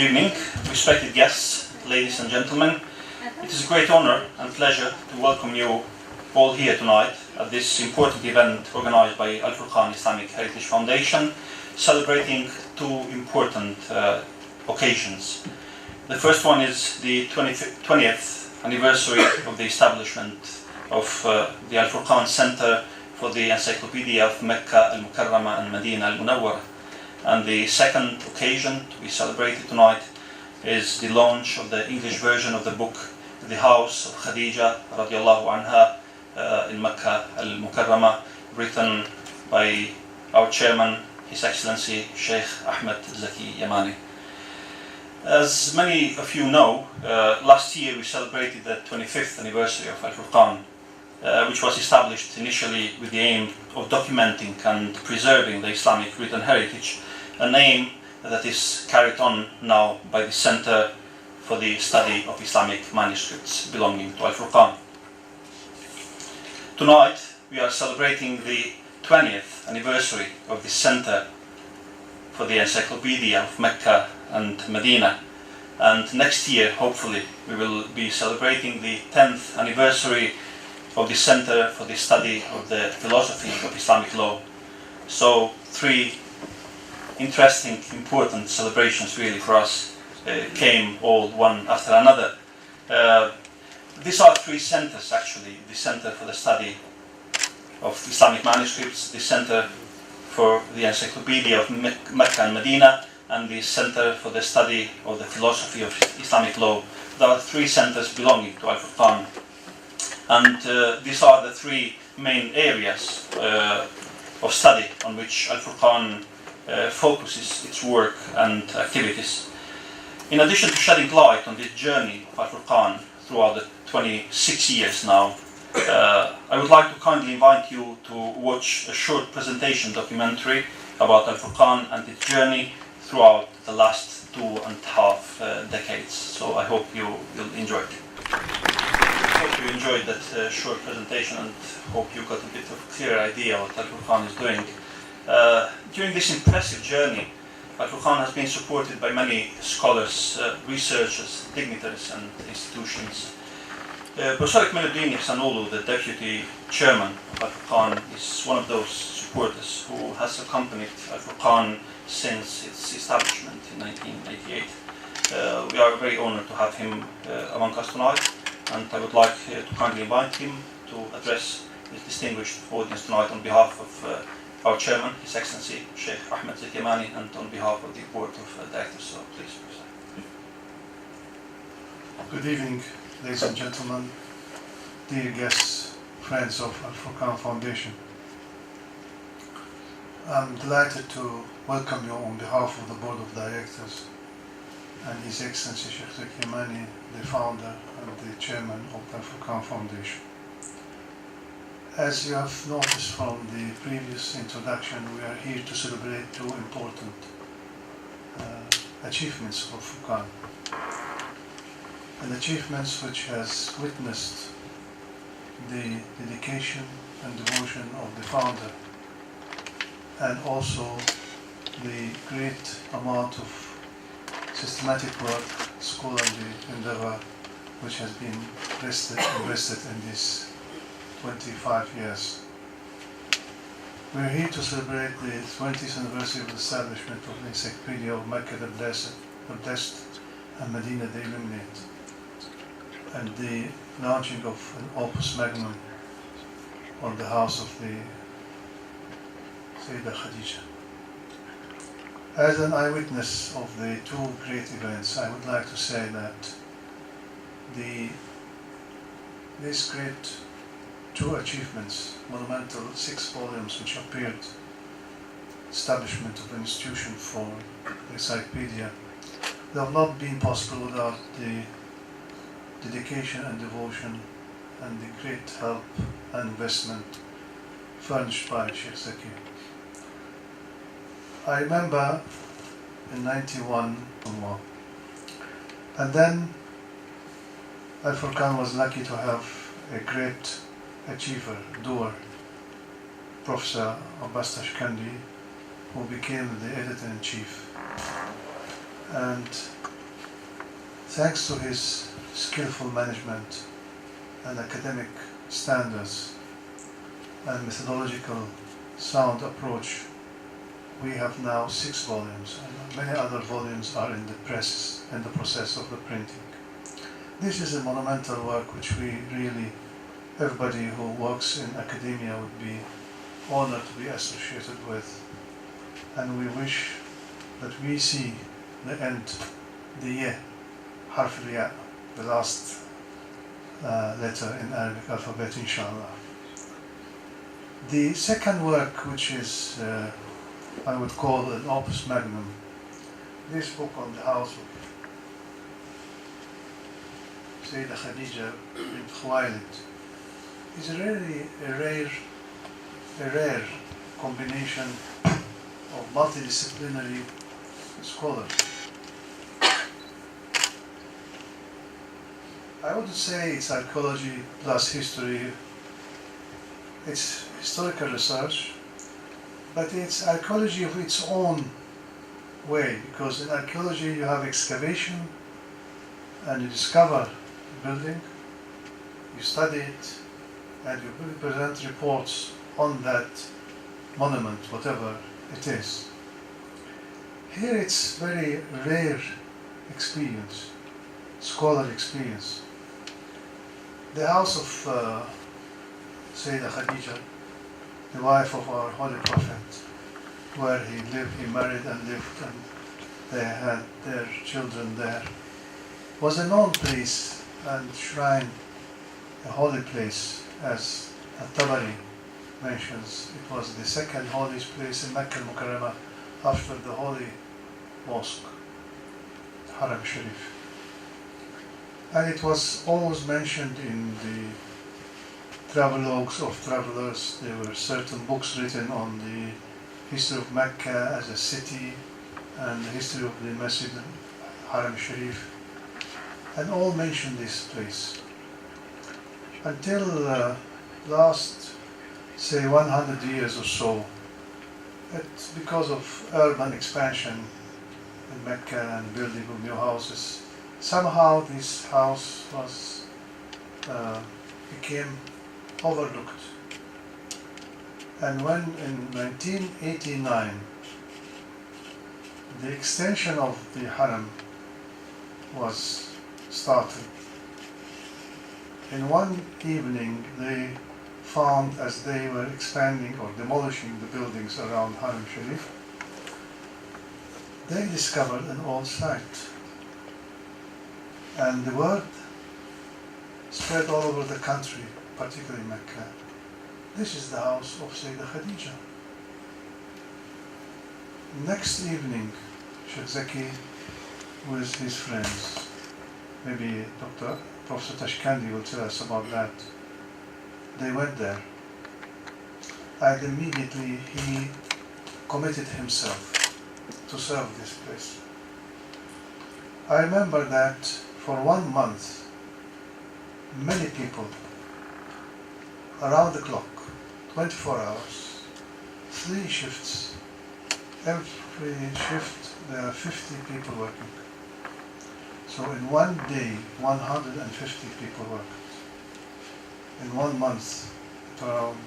Good evening, respected guests, ladies and gentlemen. It is a great honor and pleasure to welcome you all here tonight at this important event organized by Al-Furqan Islamic Heritage Foundation, celebrating two important occasions. The first one is the 20th anniversary of the establishment of the Al-Furqan Center for the Encyclopaedia of Makkah al-Mukarramah and Madinah al-Munawwarah. And the second occasion to be celebrated tonight is the launch of the English version of the book The House of Khadeejah radiallahu anha in Makkah al-Mukarramah, written by our chairman, His Excellency Sheikh Ahmed Zaki Yamani. As many of you know, last year we celebrated the 25th anniversary of Al-Furqan, which was established initially with the aim of documenting and preserving the Islamic written heritage, an aim that is carried on now by the Center for the Study of Islamic Manuscripts belonging to Al-Furqan. Tonight we are celebrating the 20th anniversary of the Center for the Encyclopedia of Makkah and Medina, and next year hopefully we will be celebrating the 10th anniversary of the Center for the Study of the Philosophy of Islamic Law. So three interesting, important celebrations really for us came all one after another. These are three centers actually: the Center for the Study of Islamic Manuscripts, the Center for the Encyclopedia of Makkah and Medina, and the Center for the Study of the Philosophy of Islamic Law. There are three centers belonging to Al-Furqan, and these are the three main areas of study on which Al-Furqan focuses its work and activities. In addition to shedding light on this journey of Al-Furqan throughout the 26 years now, I would like to kindly invite you to watch a short presentation documentary about Al-Furqan and its journey throughout the last 2.5 decades. So I hope you'll enjoy it. I hope you enjoyed that short presentation and hope you got a bit of a clear idea what Al-Furqan is doing. During this impressive journey, Al-Furqan has been supported by many scholars, researchers, dignitaries and institutions. Professor Meluddin Ihsanoglu, the Deputy Chairman of Al-Furqan, is one of those supporters who has accompanied Al-Furqan since its establishment in 1988. We are very honored to have him among us tonight, and I would like to kindly invite him to address this distinguished audience tonight on behalf of our chairman, His Excellency Sheikh Ahmed Zaki Yamani, and on behalf of the board of directors. So please, Professor. Good evening, ladies and gentlemen, dear guests, friends of Al-Furqan Foundation. I'm delighted to welcome you on behalf of the board of directors and His Excellency Sheikh Zaki Yamani, the founder and the chairman of Al-Furqan Foundation. As you have noticed from the previous introduction, we are here to celebrate two important achievements of Furqan. And achievements which has witnessed the dedication and devotion of the founder, and also the great amount of systematic work, scholarly endeavor which has been invested in this 25 years. We are here to celebrate the 20th anniversary of the establishment of the Encyclopaedia of Makkah al-Blessed and Medina the Illuminate, and the launching of an opus magnum on the House of the Khadeejah. As an eyewitness of the two great events, I would like to say that these great two achievements, monumental 6 volumes which appeared, establishment of an institution for the encyclopedia, they have not been possible without the dedication and devotion and the great help and investment furnished by Sheikh Zaki. I remember in 91, and then Al-Furqan was lucky to have a great achiever, doer, Professor Abbas Tashkandy, who became the editor-in-chief. And thanks to his skillful management and academic standards and methodological sound approach, we have now 6 volumes, and many other volumes are in the press, in the process of the printing. This is a monumental work which we really, everybody who works in academia would be honored to be associated with. And we wish that we see the end, the ya, harf al-ya, the last letter in Arabic alphabet, inshallah. The second work, which is I would call an opus magnum, this book on the house of Sayyidah Khadeejah bint Khuwailid, is really a rare combination of multidisciplinary scholars. I wouldn't say it's archaeology plus history. It's historical research, but it's archaeology of its own way, because in archaeology you have excavation and you discover a building, you study it, and you present reports on that monument, whatever it is. Here it's very rare experience, scholar experience. The house of Sayyidah Khadeejah, the wife of our Holy Prophet, where he lived, he married and lived, and they had their children there, was a known place and shrine, a holy place, as At-Tabari mentions. It was the second holiest place in Makkah al-Mukarramah after the holy mosque, Haram Sharif. And it was always mentioned in the travelogues of travelers. There were certain books written on the history of Mecca as a city and the history of the Masjid Haram Sharif, and all mentioned this place. Until last, say, 100 years or so, it's because of urban expansion in Mecca and building of new houses. Somehow this house was became overlooked. And when in 1989 the extension of the Haram was started, in one evening they found, as they were expanding or demolishing the buildings around Haram Sharif, they discovered an old site. And the word spread all over the country, particularly Mecca. This is the house of Sayyidah Khadeejah. Next evening, Sheikh Zaki with his friends, maybe Dr. Professor Tashkandy will tell us about that. They went there, and immediately he committed himself to serve this place. I remember that for 1 month, many people, around the clock, 24 hours, 3 shifts, every shift there are 50 people working. So in one day, 150 people worked. In 1 month, around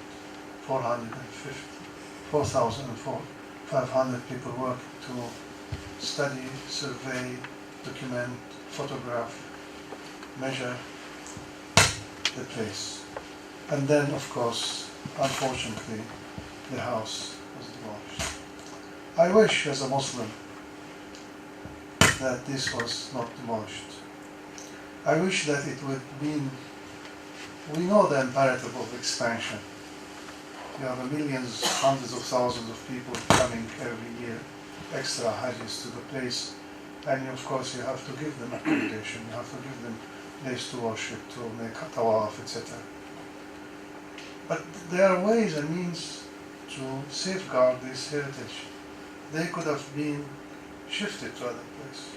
4,500 people worked to study, survey, document, photograph, measure the place. And then, of course, unfortunately, the house was demolished. I wish, as a Muslim, that this was not demolished. I wish that it would be. We know the imperative of expansion. You have millions, hundreds of thousands of people coming every year, extra hajjis to the place, and of course you have to give them accommodation, you have to give them place to worship, to make tawaf, etc. But there are ways and means to safeguard this heritage. They could have been shifted to other place,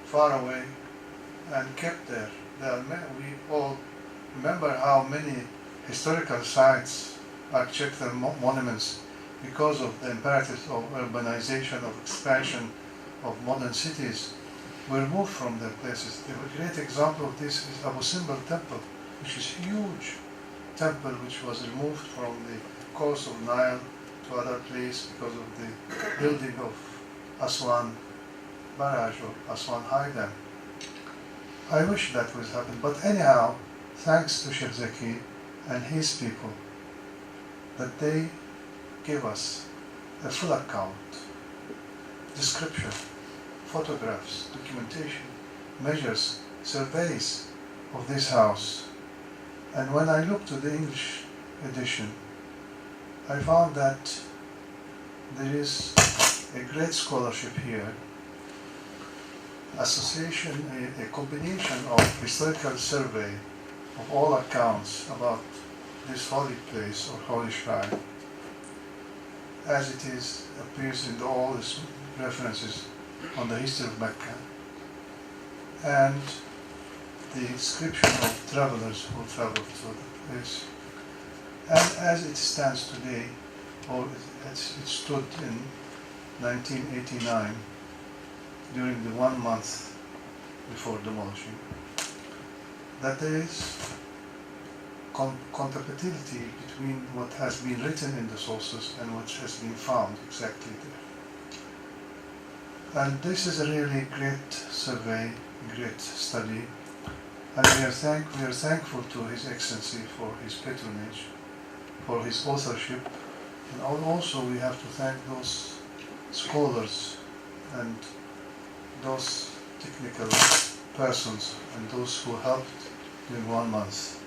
far away, and kept there. We all remember how many historical sites, architectural monuments, because of the imperatives of urbanization, of expansion of modern cities, were removed from their places. A great example of this is Abu Simbel Temple, which is a huge temple which was removed from the course of Nile to other place because of the building of Aswan Barrage or Aswan High Dam. I wish that would happen, but anyhow, thanks to Sheikh Zaki and his people, that they give us a full account, description, photographs, documentation, measures, surveys of this house. And when I looked to the English edition, I found that there is a great scholarship here, association, a combination of historical survey of all accounts about this holy place or holy shrine, as it is appears in all these references on the history of Mecca, and the description of travelers who traveled to the place. And as it stands today, or it stood in 1989, during the 1 month before demolishing, that there is compatibility between what has been written in the sources and what has been found exactly there. And this is a really great survey, great study, and we are thankful to His Excellency for his patronage, for his authorship, and also we have to thank those scholars and those technical persons and those who helped during 1 month.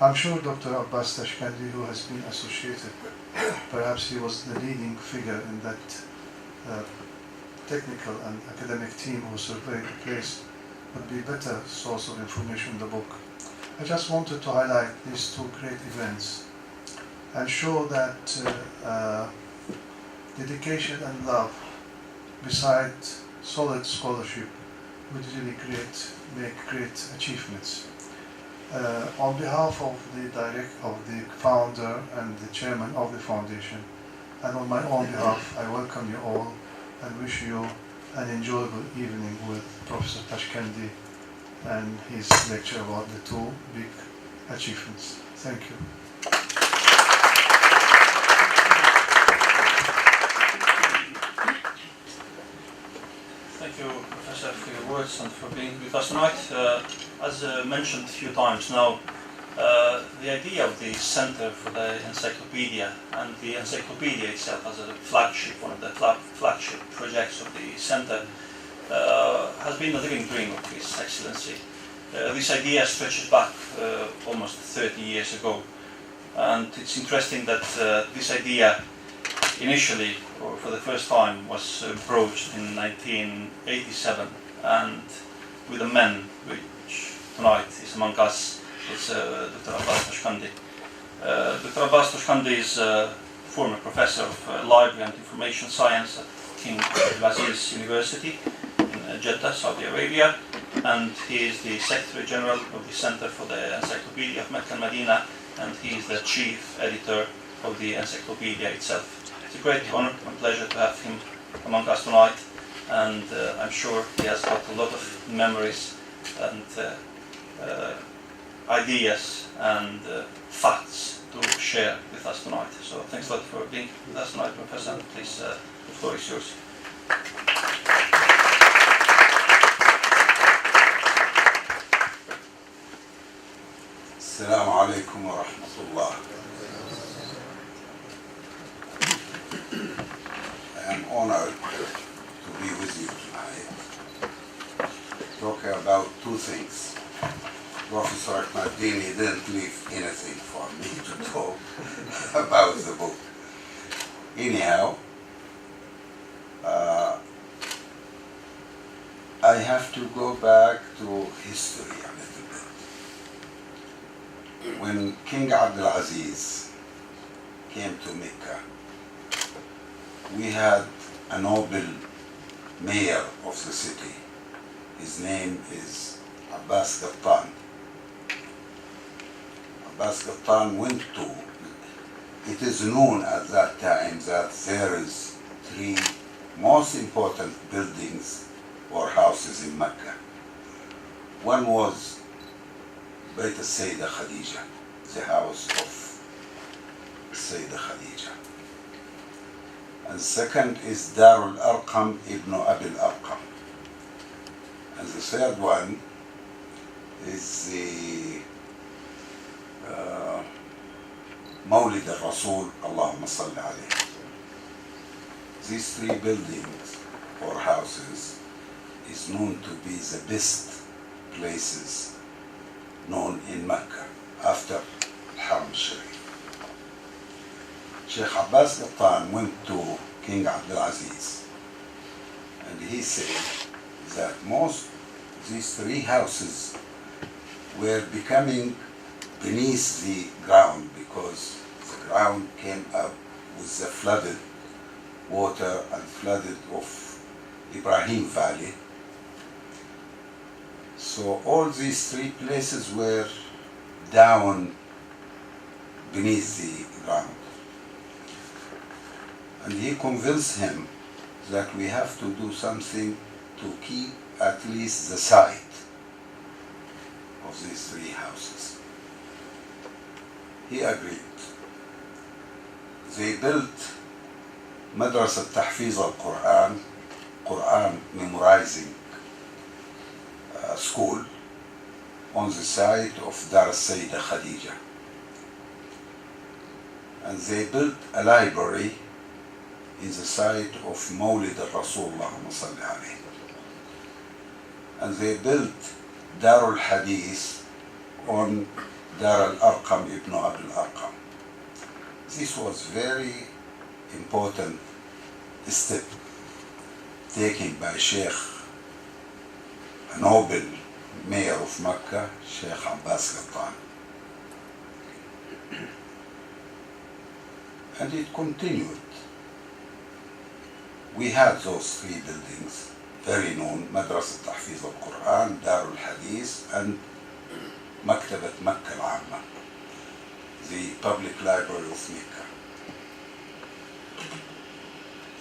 I'm sure Dr. Abbas Tashkandy, who has been associated, perhaps he was the leading figure in that technical and academic team who surveyed the place, would be a better source of information in the book. I just wanted to highlight these two great events and show that dedication and love, beside solid scholarship, would really make great achievements. On behalf of the founder and the chairman of the foundation, and on my own behalf, I welcome you all and wish you an enjoyable evening with Professor Tashkandy and his lecture about the two big achievements. Thank you. Thank you, Professor, for your words and for being with us tonight. As mentioned a few times now, the idea of the Center for the Encyclopedia and the Encyclopedia itself as a flagship, one of the flagship projects of the Center, has been a living dream of His Excellency. This idea stretches back almost 30 years ago, and it's interesting that this idea initially, or for the first time, was broached in 1987, and with a man which tonight is among us. It's Dr. Abbas Tashkandy. Dr. Abbas Tashkandy is a former professor of library and information science at King Abdulaziz University in Jeddah, Saudi Arabia, and he is the Secretary General of the Center for the Encyclopaedia of Makkah and Madinah, and he is the Chief Editor of the Encyclopedia itself. It's a great honor and pleasure to have him among us tonight, and I'm sure he has got a lot of memories and ideas and facts to share with us tonight. So thanks a lot for being with us tonight, Professor. Please, the floor is yours. Assalamu alaikum wa rahmatullah. I am honored to be with you tonight, talking about two things. Professor Ahmadini didn't leave anything for me to talk about the book. Anyhow, I have to go back to history a little bit. When King Abdulaziz came to Mecca, we had a noble mayor of the city. His name is Abbas Tashkandy. Abbas Tashkandy went to, it is known at that time that there is three most important buildings or houses in Mecca. One was Bayt al-Sayyidah Khadijah, the house of Sayyidah Khadijah. And second is Dar al-Arqam ibn Abi al-Arqam. And the third one is the Mawlid al-Rasul, Allahumma salli alayhi. These three buildings or houses is known to be the best places known in Mecca after Al-Haram al-Sharif. Sheikh Abbas went to King Abdulaziz and he said that most of these three houses were becoming beneath the ground because the ground came up with the flooded water and flooded of Ibrahim Valley. So all these three places were down beneath the ground. And he convinced him that we have to do something to keep at least the site of these three houses. He agreed. They built Madrasa Tahfiz al-Quran, Quran memorizing school on the site of Dar al-Sayyidah Khadijah. And they built a library in the site of Mawlid al-Rasul, Allahumma salli alayhi. And they built Dar al-Hadith on Dar al-Arqam ibn Abi al-Arqam. This was very important step taken by Sheikh, a noble mayor of Mecca, Sheikh Abbas Tashkandy. And it continued. We had those three buildings, very known, Madrasa Tahfiz al-Quran, Dar al-Hadith, and Maktabat Makkah al-Mukarramah, the public library of Mecca.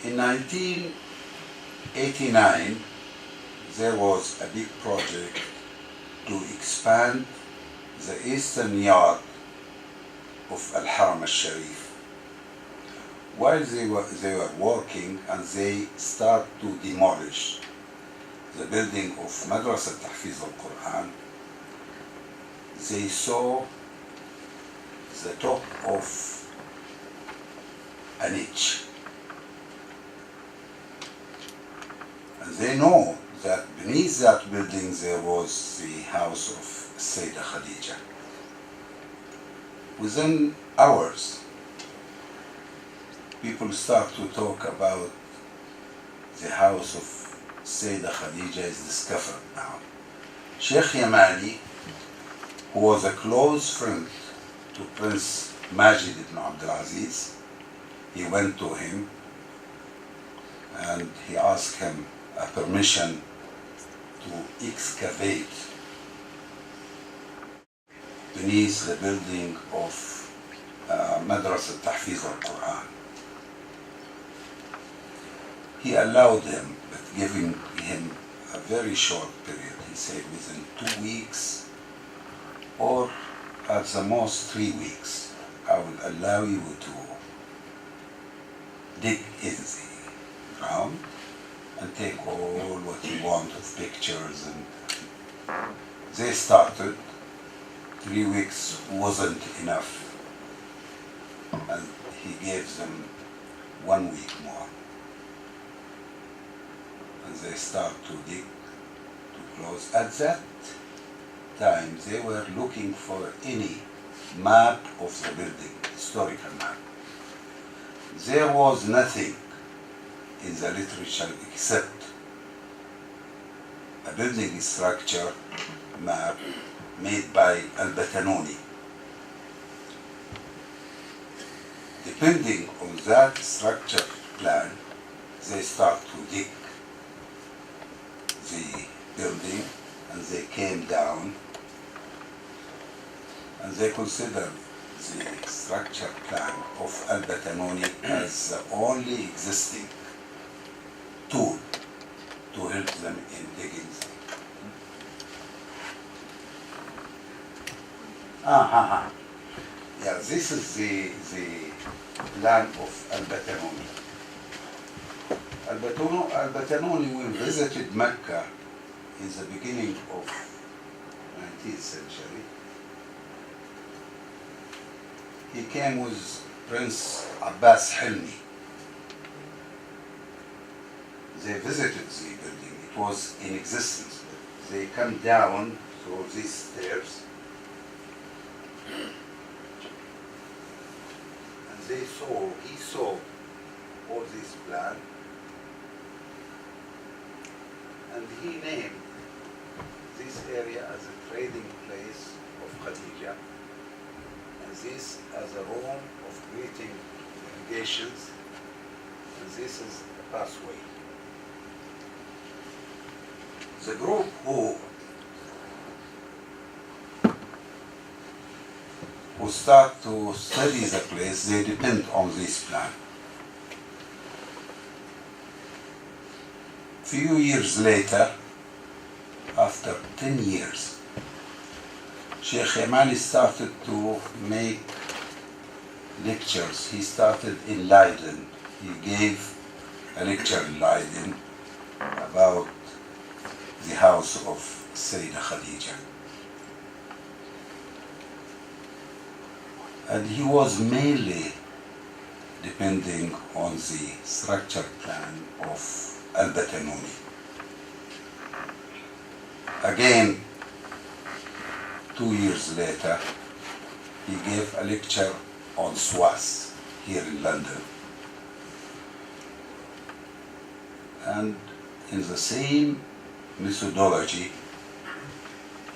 In 1989, there was a big project to expand the eastern yard of Al-Haram al-Sharif. While they were working and they start to demolish the building of Madrasa Tahfiz al-Quran, they saw the top of a niche. And they know that beneath that building there was the house of Sayyidah Khadijah. Within hours, people start to talk about the house of Sayyidah Khadijah is discovered now. Sheikh Yamani, who was a close friend to Prince Majid ibn Abdulaziz, he went to him and he asked him a permission to excavate beneath the building of Madrasa Tahfiz al-Quran. He allowed him, but giving him a very short period. He said within 2 weeks or at the most 3 weeks, I will allow you to dig in the ground and take all what you want of pictures. And they started. 3 weeks wasn't enough, and he gave them 1 week more. And they start to dig, to close. At that time, they were looking for any map of the building, historical map. There was nothing in the literature except a building structure map made by al-Batanuni. Depending on that structure plan, they start to dig the building, and they came down and they considered the structure plan of al-Batanuni as the only existing tool to help them in Yeah, this is the plan of Al-Batanuni. Al-Batanuni, when visited Mecca in the beginning of 19th century, he came with Prince Abbas Hilmi. They visited the building. It was in existence. They come down through these stairs and he saw all this plan, and he named this area as a trading place of Khadijah, and this as a room of greeting delegations, and this is a pathway. The group who start to study the place, they depend on this plan. Few years later, after 10 years, Sheikh Yamani started to make lectures. He started in Leiden. He gave a lecture in Leiden about the house of Sayyidah Khadijah. And he was mainly depending on the structure plan of Al-Batanuni. Again, 2 years later, he gave a lecture on Swas here in London. And in the same methodology,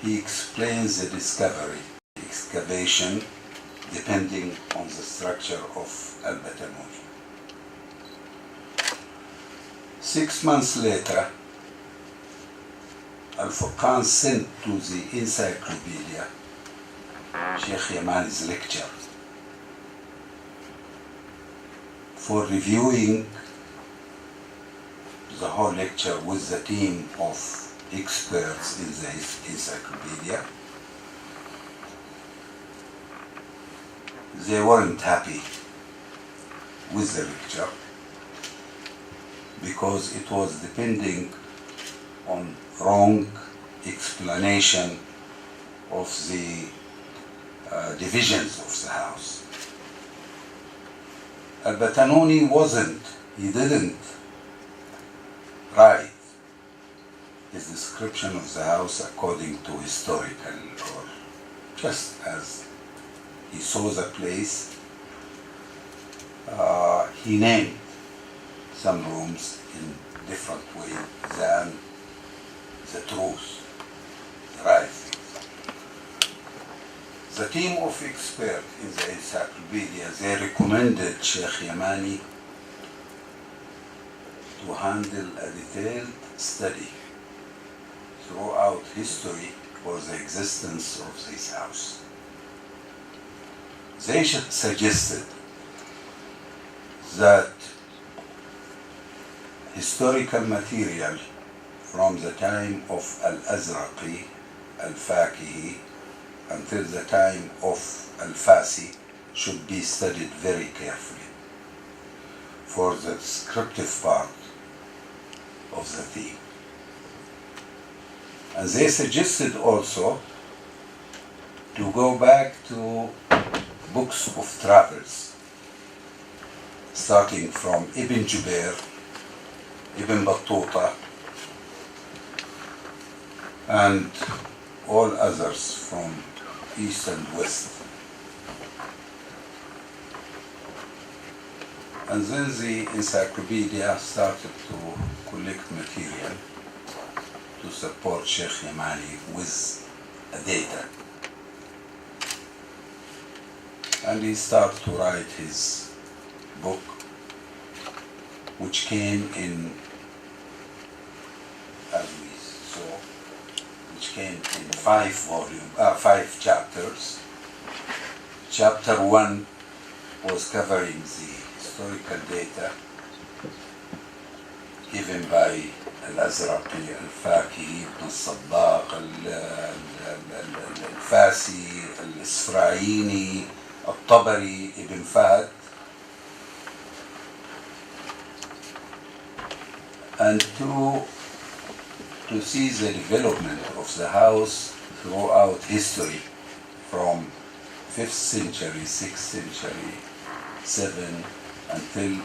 he explains the discovery, excavation, depending on the structure of Al-Batanuni. 6 months later, Al-Furqan sent to the Encyclopaedia Sheikh Yamani's lecture for reviewing the whole lecture with the team of experts in the Encyclopedia. They weren't happy with the lecture because it was depending on wrong explanation of the divisions of the house. Al-Batanuni he didn't write his description of the house according to historical or just as he saw the place. He named some rooms in different way than the truth, the right things. The team of experts in the Encyclopedia, they recommended Sheikh Yamani to handle a detailed study throughout history for the existence of this house. They suggested that historical material from the time of Al-Azraqi, Al-Fakihi, until the time of Al-Fasi should be studied very carefully for the descriptive part of the theme. And they suggested also to go back to books of travels, starting from Ibn Jubair, Ibn Battuta, and all others from East and West. And then the Encyclopedia started to collect material to support Sheikh Yamani with data. And he started to write his book, which came in, as we saw, which came in 5 chapters. Chapter 1 was covering the historical data given by الأزرقي، الفاكهي، ابن الصباغ، الفاسي، الإسفرايني، الطبري، ابن فهد. And to see the development of the house throughout history from 5th century, 6th century, 7 until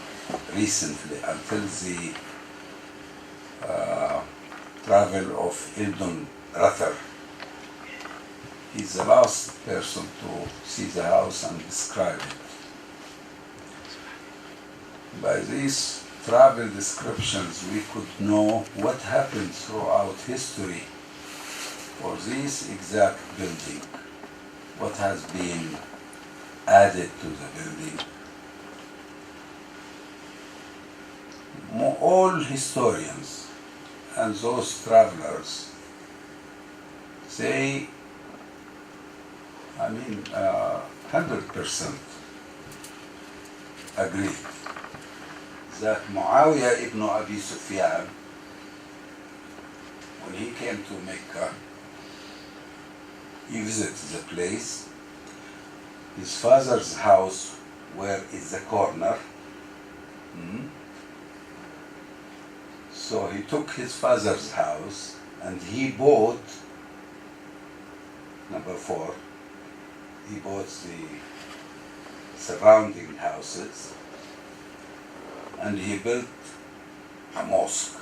recently, until the travel of Ibn Rathar. He's the last person to see the house and describe it. By these travel descriptions, we could know what happened throughout history for this exact building, what has been added to the building. All historians and those travelers say, 100% agree that Muawiyah ibn Abi Sufyan, when he came to Mecca, he visited the place. His father's house, where is the corner. So he took his father's house and he bought, number 4, he bought the surrounding houses and he built a mosque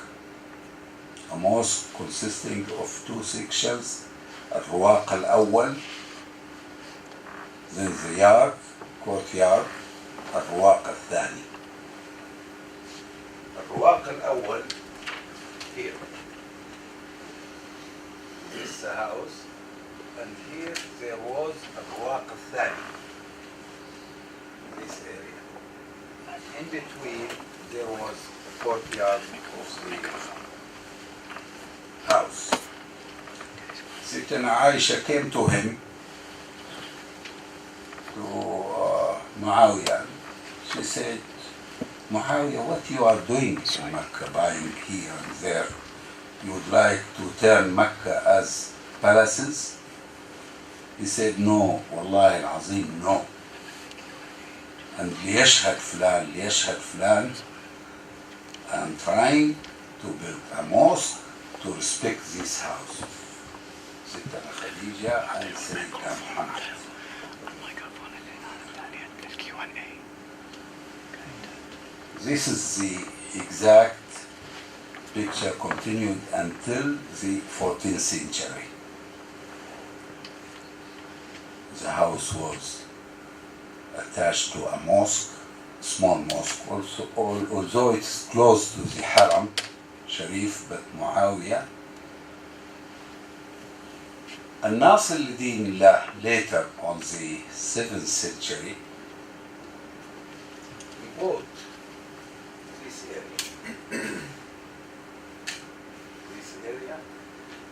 consisting of 2 sections, al-Ruwaq al-Awwal, then the yard, courtyard, al-Ruwaq al-Thani. Al-Ruwaq al-Awwal, here. This is the house, and here there was al-Ruwaq al-Thani, this area. And in between there was a courtyard of the house. Sayyidina Aisha came to him, to Muawiyah. She said, Muawiyah, what you are doing in Makkah, buying here and there? You would like to turn Makkah as palaces? He said, no, Wallahi al-Azim, no. And liyashhad fulan, I'm trying to build a mosque to respect this house. Sayyidina Khadijah and Sayyidina Muhammad. This is the exact picture continued until the 14th century. The house was attached to a mosque, small mosque, also, although it's close to the Haram Sharif, but Muawiyah. And Nasir al-Din later on the 7th century, he bought this area,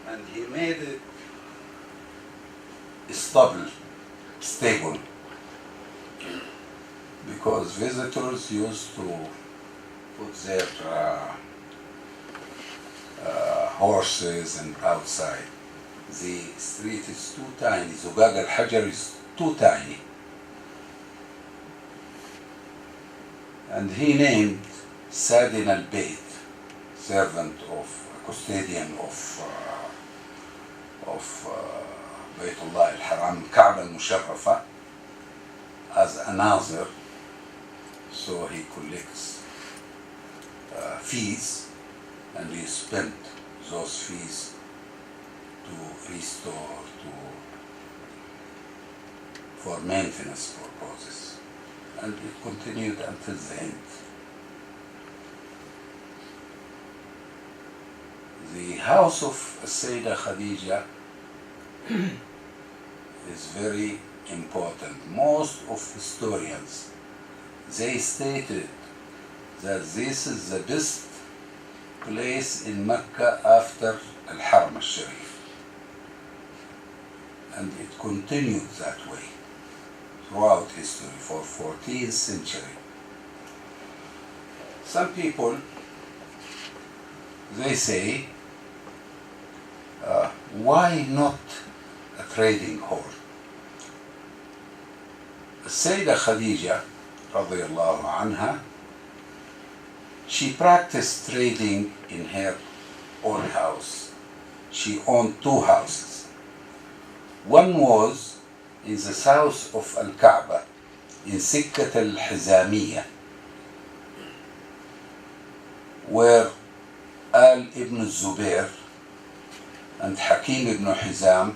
and he made it stable, because visitors used to put their horses and outside. The street is too tiny, Zugag al-Hajar is too tiny. And he named Sadin al-Bayt, servant of, custodian of Baytullah al-Haram, Kaaba al-Musharrafa, as a nazir. So he collects fees, and he spent those fees to restore, for maintenance purposes. And it continued until the end. The house of Sayyidah Khadijah is very important. Most of historians, they stated that this is the best place in Mecca after Al-Haram al-Sharif. And it continued that way throughout history for 14th century. Some people they say, why not a trading hall? Sayyidah Khadijah, radiallahu anha, she practiced trading in her own house. She owned two houses. One was in the south of Al-Kaaba, in Sikkat al-Hizamiyah, where Al ibn Zubair and Hakim ibn Hizam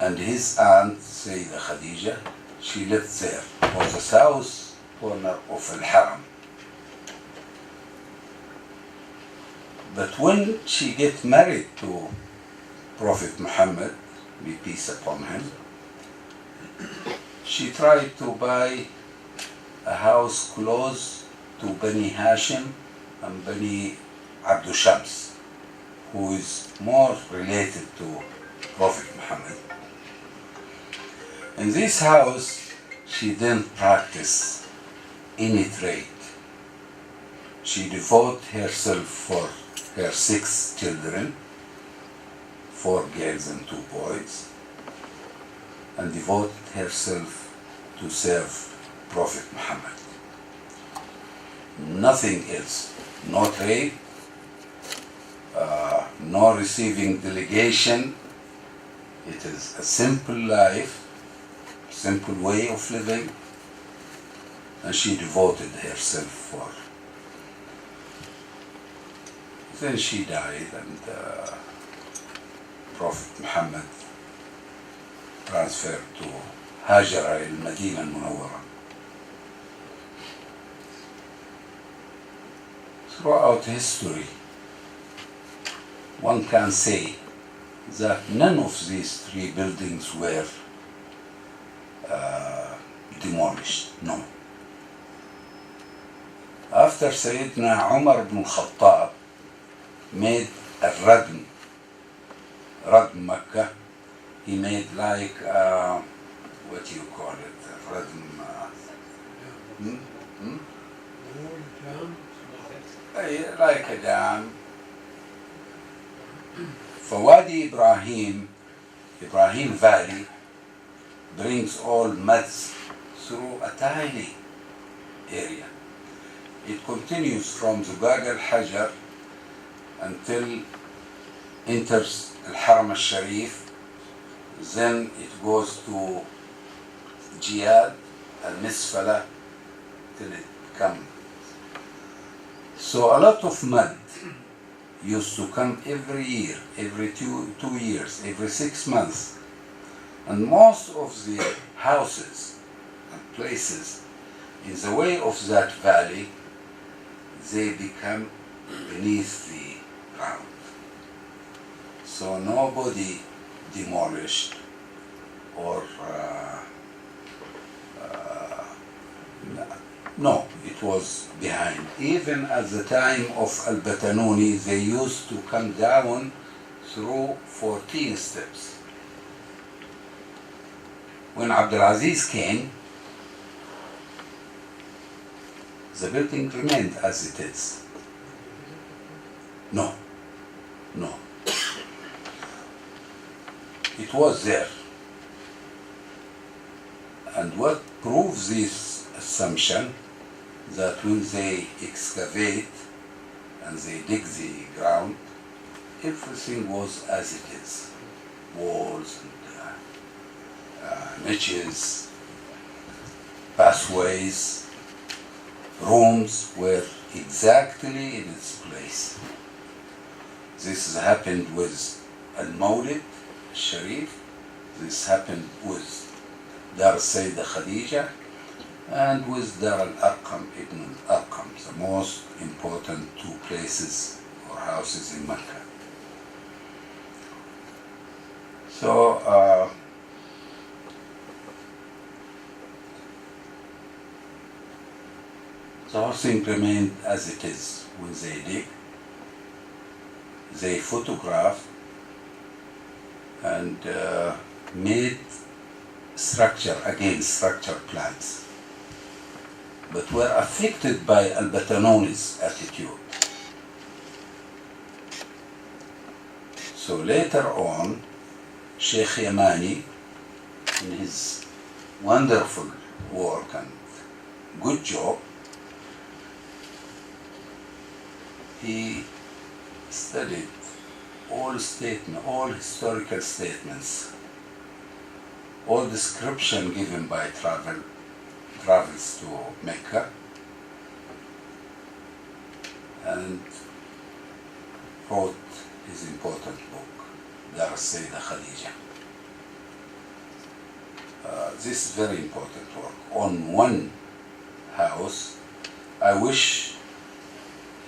and his aunt Sayyidah Khadijah, she lived there on the south corner of Al-Haram. But when she get married to Prophet Muhammad, be peace upon him, she tried to buy a house close to Bani Hashim and Bani Abdu Shams, who is more related to Prophet Muhammad. In this house, she didn't practice any trade. She devoted herself for her 6 children, 4 girls and 2 boys, and devoted herself to serve Prophet Muhammad. Nothing else. No trade, no receiving delegation. It is a simple life, simple way of living, and she devoted herself for. Then she died, and Prophet Muhammad transferred to Hajara al-Madinah al-Munawwarah. Throughout history, one can say that none of these 3 buildings were demolished. No. After Sayyidina Umar ibn Khattab made a Radm Makkah, he made like, what do you call it, Radm, like a dam. For Wadi Ibrahim Valley brings all muds through a tiny area. It continues from Zugag al-Hajar until enters Al-Haram al-Sharif, then it goes to Jiyad al-Misfala till it comes. So a lot of mud used to come every year, every 2 years, every 6 months. And most of the houses and places in the way of that valley, they become beneath the ground. So nobody demolished or no, it was behind. Even at the time of Al-Batanuni, they used to come down through 14 steps. When Abdulaziz came, the building remained as it is. No. It was there. And what proves this assumption, that when they excavate and they dig the ground, everything was as it is. Walls and niches, pathways, rooms were exactly in its place. This has happened with Al-Mawlid al-Sharif, this happened with Dar Sayyidah Khadijah, and with Dar al-Arqam ibn al-Arqam, the most important 2 places or houses in Makkah. So, the whole thing remained as it is. When they dig, they photograph and made structure plans, but were affected by Al-Batanuni's attitude. So later on, Sheikh Yamani, in his wonderful work and good job, he studied all historical statements, all description given by travels to Mecca, and wrote his important book, Dar al-Sayyidah Khadijah. This is very important work. On one house, I wish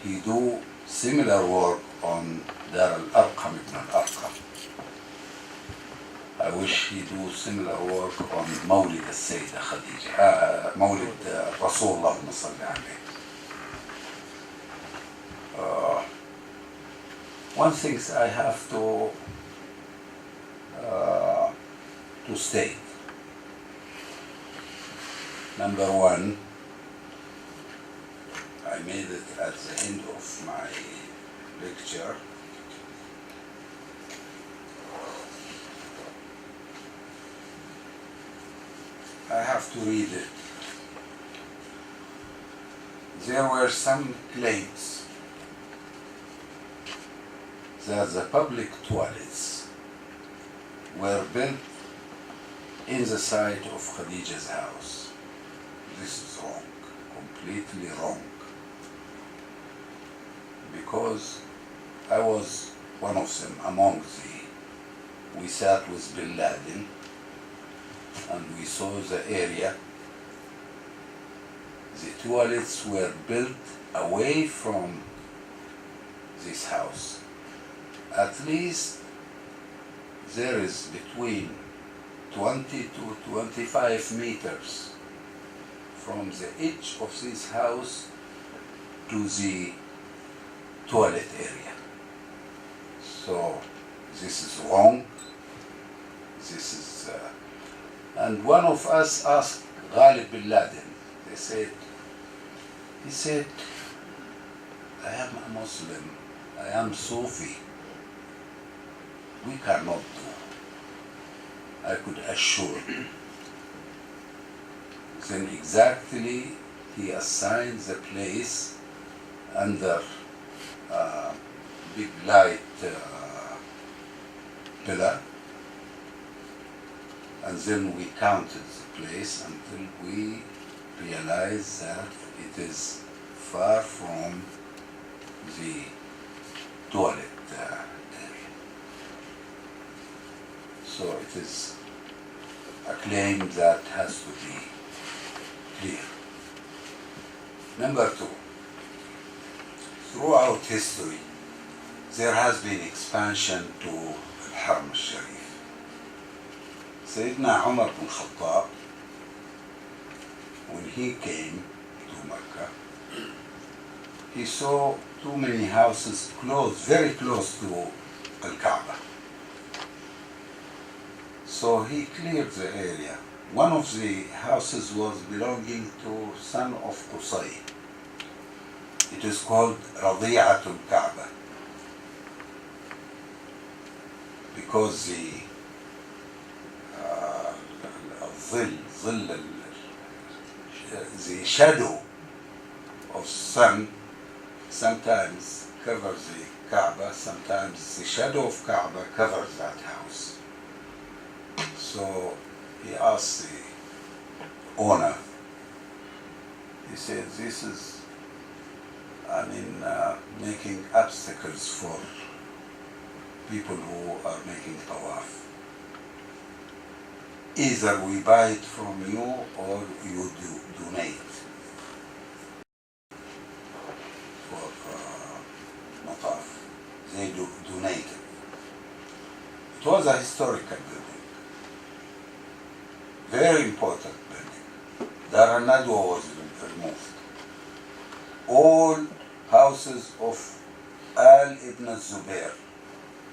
he do similar work on Dar al-Arqam ibn al-Arqam. I wish he do similar work on Mawlid al-Sayyidah Khadijah, Mawlid Rasulullah sallallahu alayhi. One thing I have to state. Number one, I made it at the end of my lecture. I have to read it. There were some claims that the public toilets were built in the site of Khadijah's house. This is wrong, completely wrong. Because I was one of them among we sat with Bin Laden and we saw the area. The toilets were built away from this house. At least there is between 20 to 25 meters from the edge of this house to the toilet area. So this is wrong. This is, and one of us asked Ghalib Bin Laden. He said, I am a Muslim, I am Sufi. We cannot do. I could assure. Then exactly he assigned the place under big light pillar, and then we counted the place until we realized that it is far from the toilet area. So it is a claim that has to be clear. Number two, throughout history, there has been expansion to Al-Haram al-Sharif. Sayyidina Umar bin Khattab, when he came to Makkah, he saw too many houses close, very close to Al-Kaaba. So he cleared the area. One of the houses was belonging to son of Qusay. It is called Radi'atul Kaaba because the shadow of sun sometimes covers the Kaaba, sometimes the shadow of Kaaba covers that house. So he asked the owner, he said, this is, making obstacles for people who are making tawaf. Either we buy it from you or you donate for mataf. They donated. It was a historical building, very important building. Dar al-Nadwa was removed. All houses of Al ibn Zubair,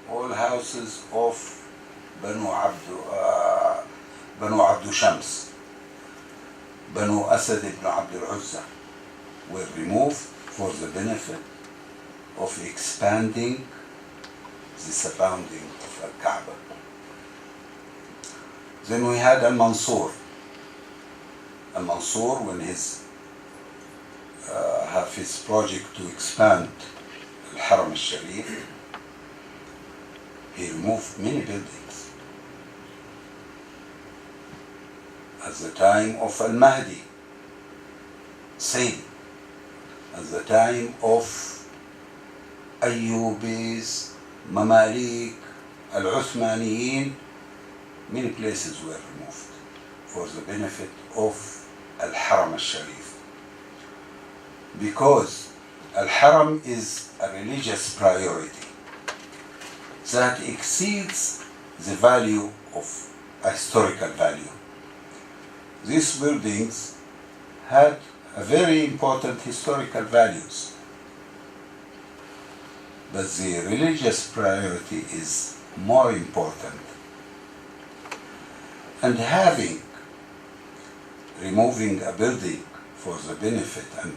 all houses of Banu Abdu Shams, Banu Asad ibn Abdul Uzza were removed for the benefit of expanding the surrounding of Al-Kaaba. Then we had Al-Mansur. Al-Mansur, when have his project to expand Al-Haram al-Sharif, he removed many buildings. At the time of Al-Mahdi, same. At the time of Ayyubis, Mamalik, Al-Uthmaniyin, many places were removed for the benefit of Al-Haram al-Sharif. Because Al-Haram is a religious priority that exceeds the value of a historical value. These buildings had a very important historical values, but the religious priority is more important. And removing a building for the benefit and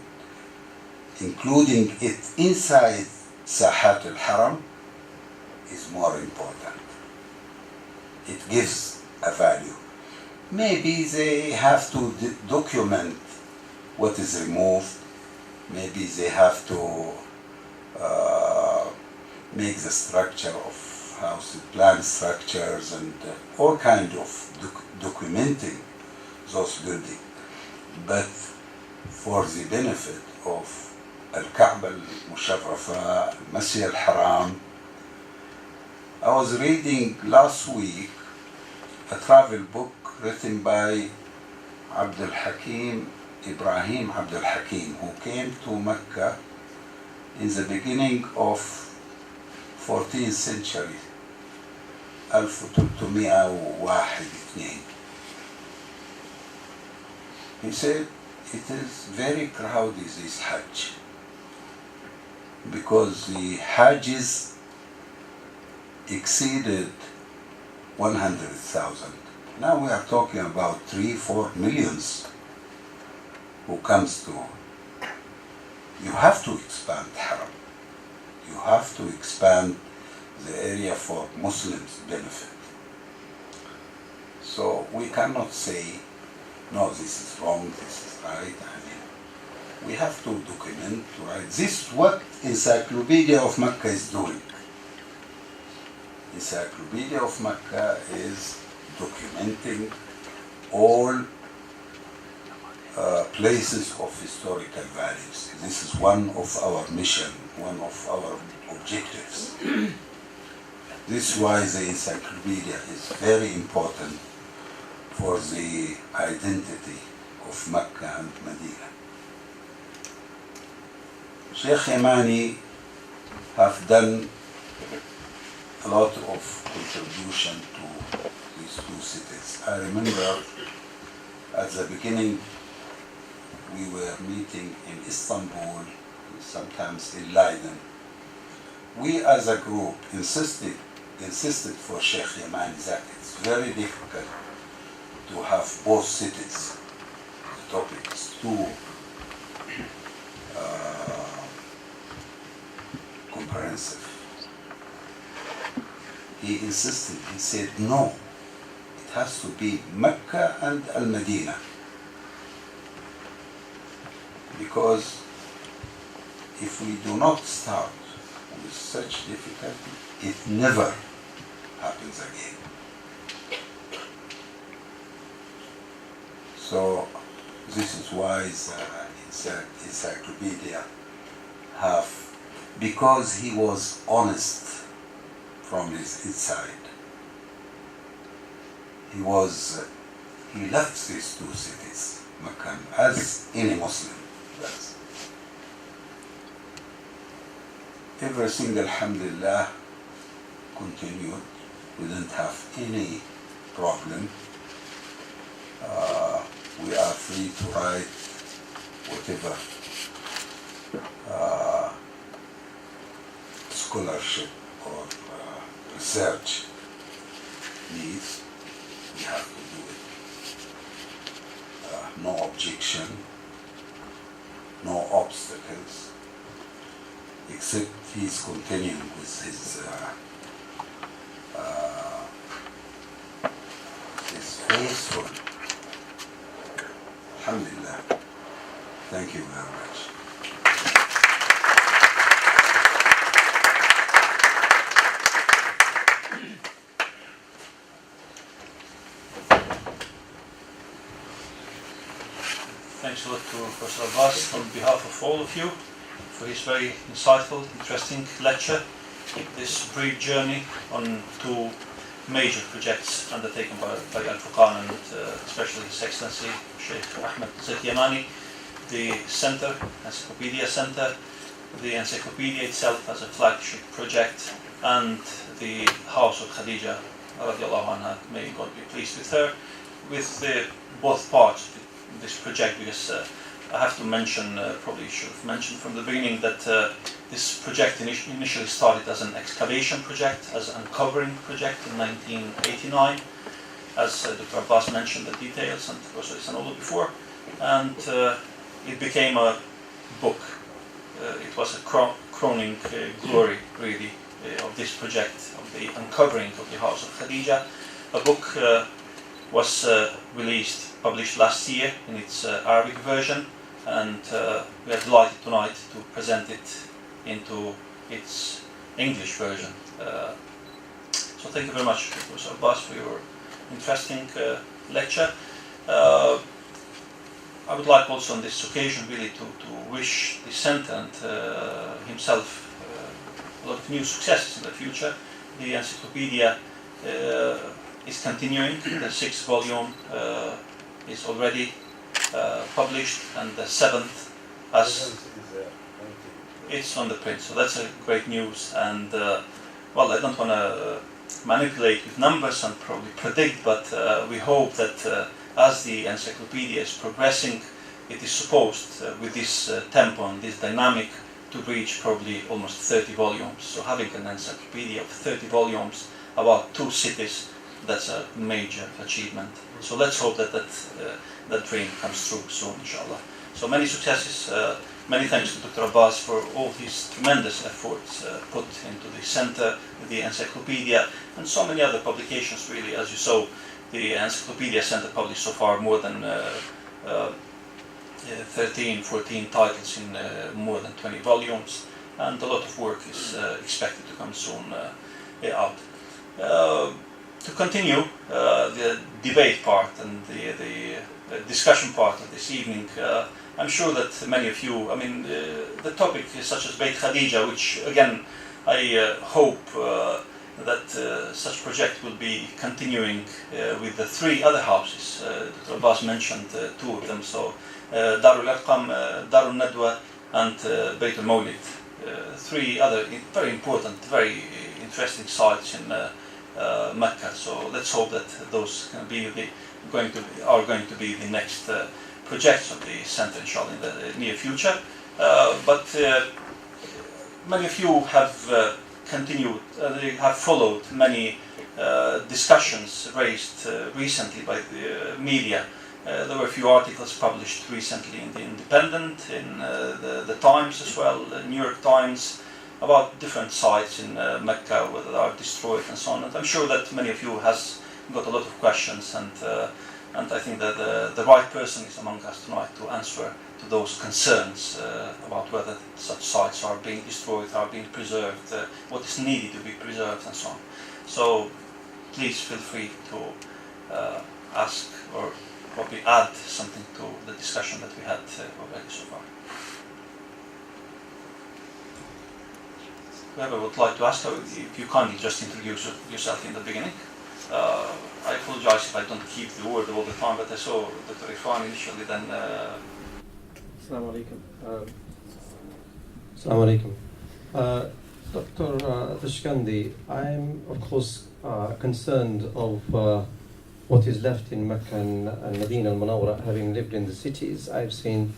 including it inside Sahat al-Haram is more important. It gives a value. Maybe they have to document what is removed. Maybe they have to make the structure of house plan structures and all kind of documenting those buildings. But for the benefit of Al-Kaaba al-Musharrafa, Masjid al-Haram, I was reading last week a travel book written by Abdul Hakim, Ibrahim Abdul Hakim, who came to Mecca in the beginning of 14th century, 1301. He said it is very crowded, this Hajj, because the Hajjis exceeded 100,000. Now we are talking about 3-4 millions who comes to. You have to expand Haram. You have to expand the area for Muslims' benefit. So we cannot say, no, this is wrong, this is right. I mean, we have to document, right? This is what Encyclopaedia of Makkah is doing. Encyclopaedia of Makkah is documenting all places of historical values. This is one of our mission, one of our objectives. This is why the encyclopedia is very important for the identity of Mecca and Medina. Sheikh Yamani have done a lot of contribution to these two cities. I remember at the beginning we were meeting in Istanbul, sometimes in Leiden. We as a group insisted for Sheikh Yamani that it's very difficult to have both cities. The topic is too comprehensive. He insisted, he said, no, it has to be Mecca and Al-Madinah. Because if we do not start with such difficulty, it never happens again. So this is why the encyclopedia have, because he was honest from his inside. He left these two cities, Mecca, as any Muslim does. Everything, alhamdulillah, continued. We didn't have any problem. We are free to write whatever scholarship or research needs. We have to do it. No objection, no obstacles, except he's continuing with his very soon. Alhamdulillah. Thank you very much. Thanks a lot to Professor Abbas on behalf of all of you for his very insightful, interesting lecture. This brief journey on two major projects undertaken by Al-Furqan and especially His Excellency Sheikh Ahmed Yamani, the Center, Encyclopedia Center, the Encyclopedia itself as a flagship project, and the House of Khadeejah, radiallahu anha, may God be pleased with her, with both parts of this project, because I have to mention, probably should have mentioned from the beginning, that this project initially started as an excavation project, as an uncovering project in 1989, as Dr. Abbas mentioned the details and Professor Isanolo before, and it became a book. It was a crowning glory, really, of this project, of the uncovering of the House of Khadeejah. A book was published last year in its Arabic version, and we are delighted tonight to present it into its English version. So thank you very much, Professor Abbas, for your interesting lecture. I would like also on this occasion really to wish the Centre and himself a lot of new successes in the future. The Encyclopedia is continuing. The 6th volume is already published, and the 7th it's on the print. So that's a great news. And well, I don't want to manipulate with numbers and probably predict, but we hope that as the encyclopedia is progressing, it is supposed with this tempo and this dynamic to reach probably almost 30 volumes. So having an encyclopedia of 30 volumes about 2 cities, that's a major achievement. So let's hope that that dream comes true soon, inshallah. So many successes, many thanks to Dr. Abbas for all his tremendous efforts put into the center, the encyclopedia, and so many other publications, really. As you saw, the Encyclopedia Center published so far more than 13, 14 titles in more than 20 volumes, and a lot of work is expected to come soon out. To continue the debate part and the discussion part of this evening, I'm sure that many of you, the topic is such as Beit Khadijah, which again I hope that such project will be continuing with the 3 other houses. Dr. Abbas mentioned 2 of them, so Darul Arqam, Darul Nadwa, and Beit al-Mawlid. 3 other very important, very interesting sites in Mecca. So let's hope that those are going to be the next projects of the center, inshallah, in the near future. But many of you have continued, they have followed many discussions raised recently by the media. There were a few articles published recently in The Independent, in the Times as well, the New York Times, about different sites in Mecca, whether they are destroyed and so on. And I'm sure that many of you has got a lot of questions, and I think that the right person is among us tonight to answer to those concerns about whether such sites are being destroyed, are being preserved, what is needed to be preserved, and so on. So please feel free to ask or probably add something to the discussion that we had already so far. Whoever would like to ask, if you kindly just introduce yourself in the beginning. I apologize if I don't keep the word all the time, but I saw Dr. Irfan initially, then... Assalamu alaikum. Assalamu alaikum. Dr. Tashkandy, I'm of course concerned of what is left in Mecca and Madinah al-Munawwarah. Having lived in the cities, I've seen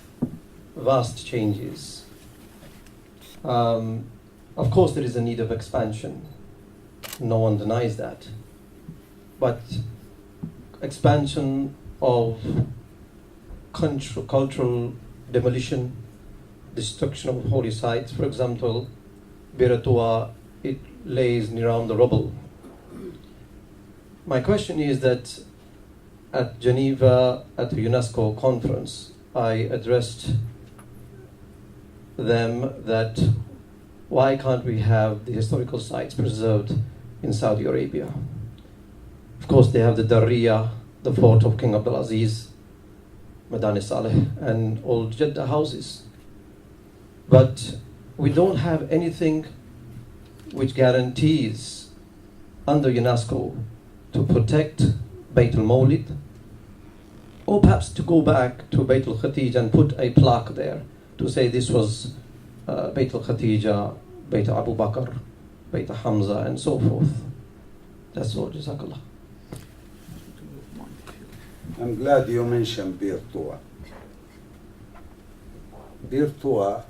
vast changes. Of course there is a need of expansion, no one denies that, but expansion of cultural demolition, destruction of holy sites, for example, Biratua, it lays around the rubble. My question is that at Geneva at the UNESCO conference, I addressed them that why can't we have the historical sites preserved in Saudi Arabia? Of course, they have the Darriya, the fort of King Abdulaziz, Madinah Saleh, and old Jeddah houses. But we don't have anything which guarantees under UNESCO to protect Bayt al-Mawlid, or perhaps to go back to Bayt al-Khadeejah and put a plaque there to say this was Bayt al-Khadeejah, Bayt Abu Bakr, Bayt Hamza, and so forth. That's all. Jazakallah. I'm glad you mentioned Bir Tuwa. Bir Tuwa,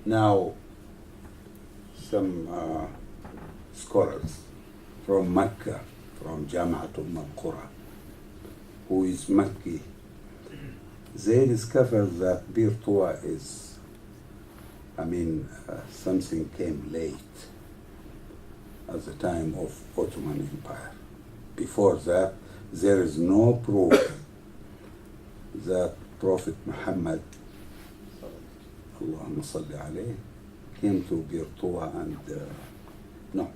now some scholars from Makkah, from Jama'at al-Mukarramah, who is Makki, they discovered that Bir Tuwa is, something came late at the time of Ottoman Empire. Before that, there is no proof that Prophet Muhammad, Allahumma salli alayhi, came to Bir Tuwa and no.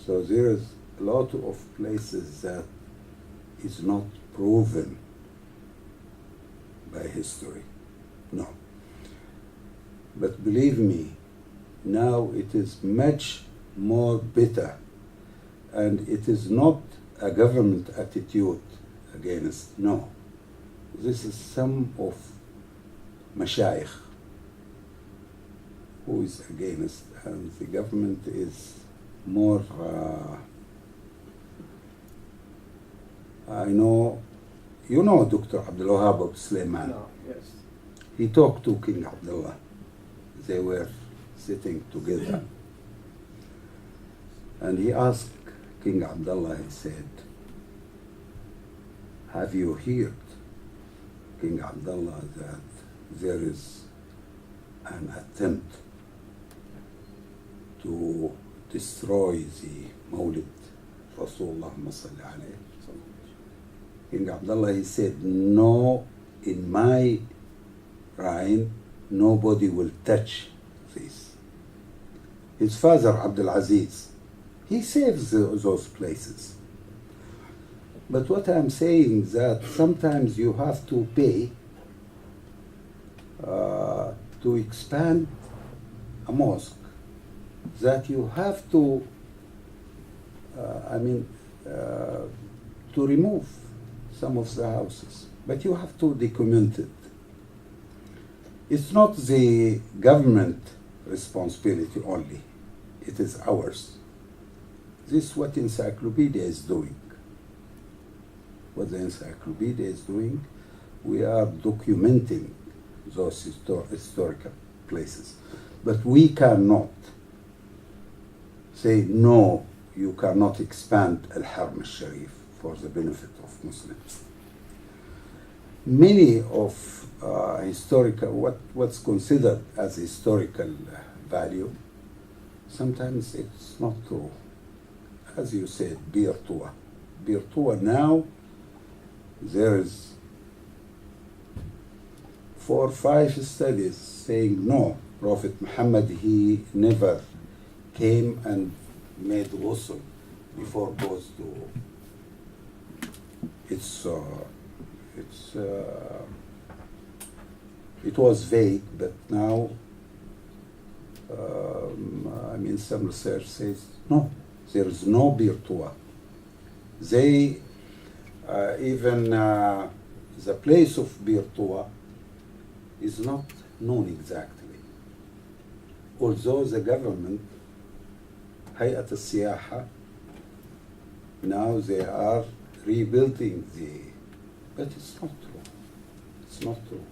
So there is a lot of places that is not proven by history. No. But believe me, now it is much more better, and it is not a government attitude against, no. This is some of mashayikh who is against, and the government is more, you know Dr. Abdul Sulaiman. No, yes. He talked to King Abdullah. They were sitting together. And he asked King Abdullah, he said, have you heard, King Abdullah, that there is an attempt to destroy the Mawlid Rasulullah sallallahu alayhi wa sallam? King Abdullah, he said, no, in my reign, nobody will touch this. His father, Abdulaziz, he saves those places. But what I'm saying is that sometimes you have to pay to expand a mosque, that you have to, to remove some of the houses, but you have to document it. It's not the government responsibility only, it is ours. This is what Encyclopedia is doing. What the Encyclopedia is doing, we are documenting those historical places. But we cannot say, no, you cannot expand Al-Haram al-Sharif for the benefit of Muslims. Many of historical, what's considered as historical value, sometimes it's not true. As you said, Bir Tuwa. Bir Tuwa now, there is 4 or 5 studies saying no, Prophet Muhammad, he never came and made ghusl before goes to, it was vague, but now, some research says, no, there is no Bir Tuwa. They, even the place of Bir Tuwa is not known exactly. Although the government, Hayat al-Siyaha, now they are rebuilding but it's not true. It's not true.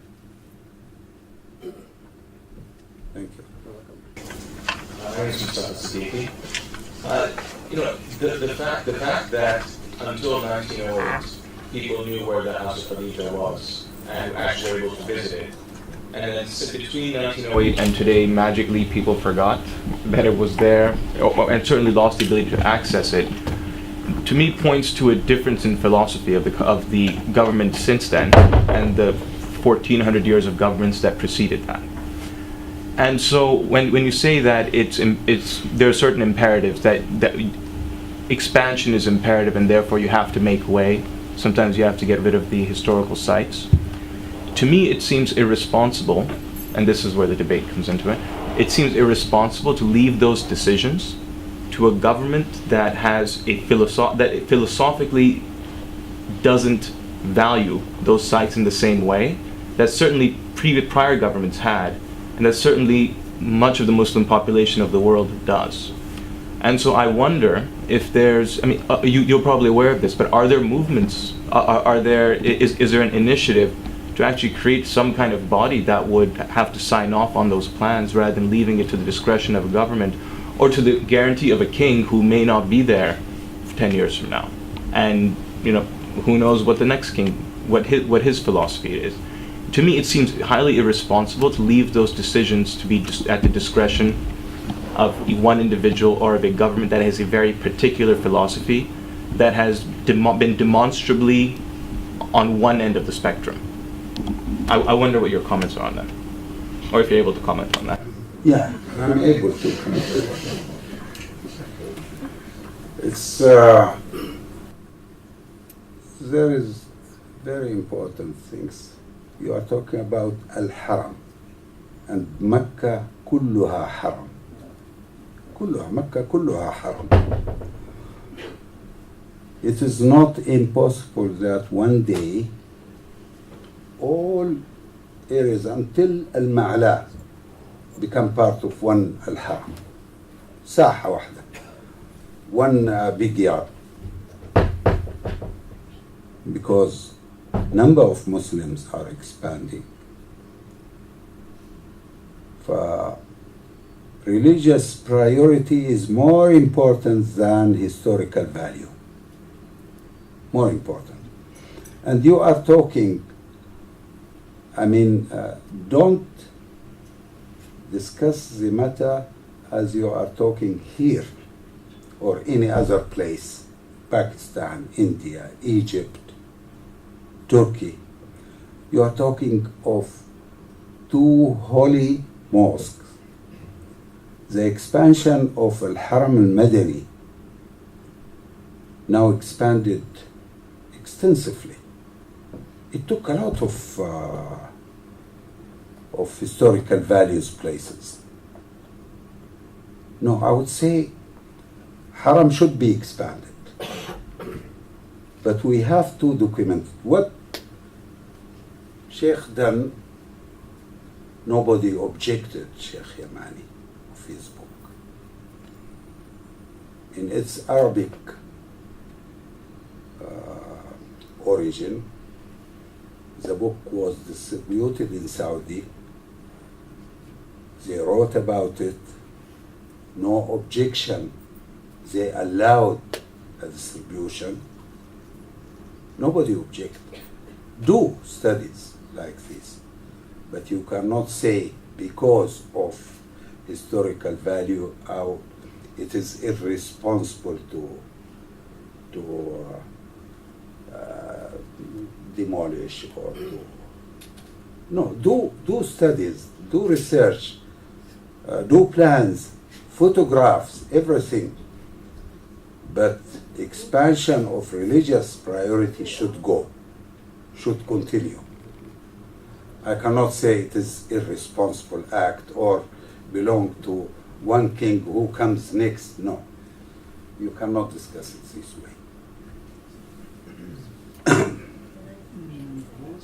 Thank you. My name is Mustafa Siddiqui. The fact that until 1908, people knew where the House of Khadeejah was and actually were able to visit it. And then between 1908 and today, magically people forgot that it was there, and certainly lost the ability to access it. to me points to a difference in philosophy of the government since then and the 1400 years of governments that preceded that. And so when you say that there are certain imperatives that expansion is imperative and therefore you have to make way, sometimes you have to get rid of the historical sites. To me it seems irresponsible, and this is where the debate comes into it, it seems irresponsible to leave those decisions to a government that has that philosophically doesn't value those sites in the same way that certainly prior governments had, and that certainly much of the Muslim population of the world does. And so I wonder if there's, I mean, you're probably aware of this, but are there movements, is there an initiative to actually create some kind of body that would have to sign off on those plans rather than leaving it to the discretion of a government or to the guarantee of a king who may not be there 10 years from now? And, you know, who knows what the next king, what his philosophy is. To me, it seems highly irresponsible to leave those decisions to be at the discretion of one individual or of a government that has a very particular philosophy that has been demonstrably on one end of the spectrum. I wonder what your comments are on that, or if you're able to comment on that. Yeah, I'm able to comment. It's there is very important things. You are talking about al-Haram, and Makkah kulluha haram. Makkah kulluha haram. It is not impossible that one day all areas until al-Ma'la become part of one al-Haram. Saha wahda. One big yard. Because number of Muslims are expanding. For religious priority is more important than historical value. More important. And you are talking, I mean, don't discuss the matter as you are talking here or any other place, Pakistan, India, Egypt, Turkey. You are talking of two holy mosques. The expansion of Al-Haram al-Madani now expanded extensively. It took a lot of historical values places. No, I would say Haram should be expanded. But we have to document what Sheikh done. Nobody objected, Sheikh Yamani, of his book. In its Arabic origin, the book was distributed in Saudi. They wrote about it. No objection. They allowed a distribution. Nobody objected. Do studies like this. But you cannot say because of historical value how it is irresponsible to demolish or to... No, do studies, do research, do plans, photographs, everything. But expansion of religious priority should continue. I cannot say it is irresponsible act or belong to one king who comes next. No, you cannot discuss it this way.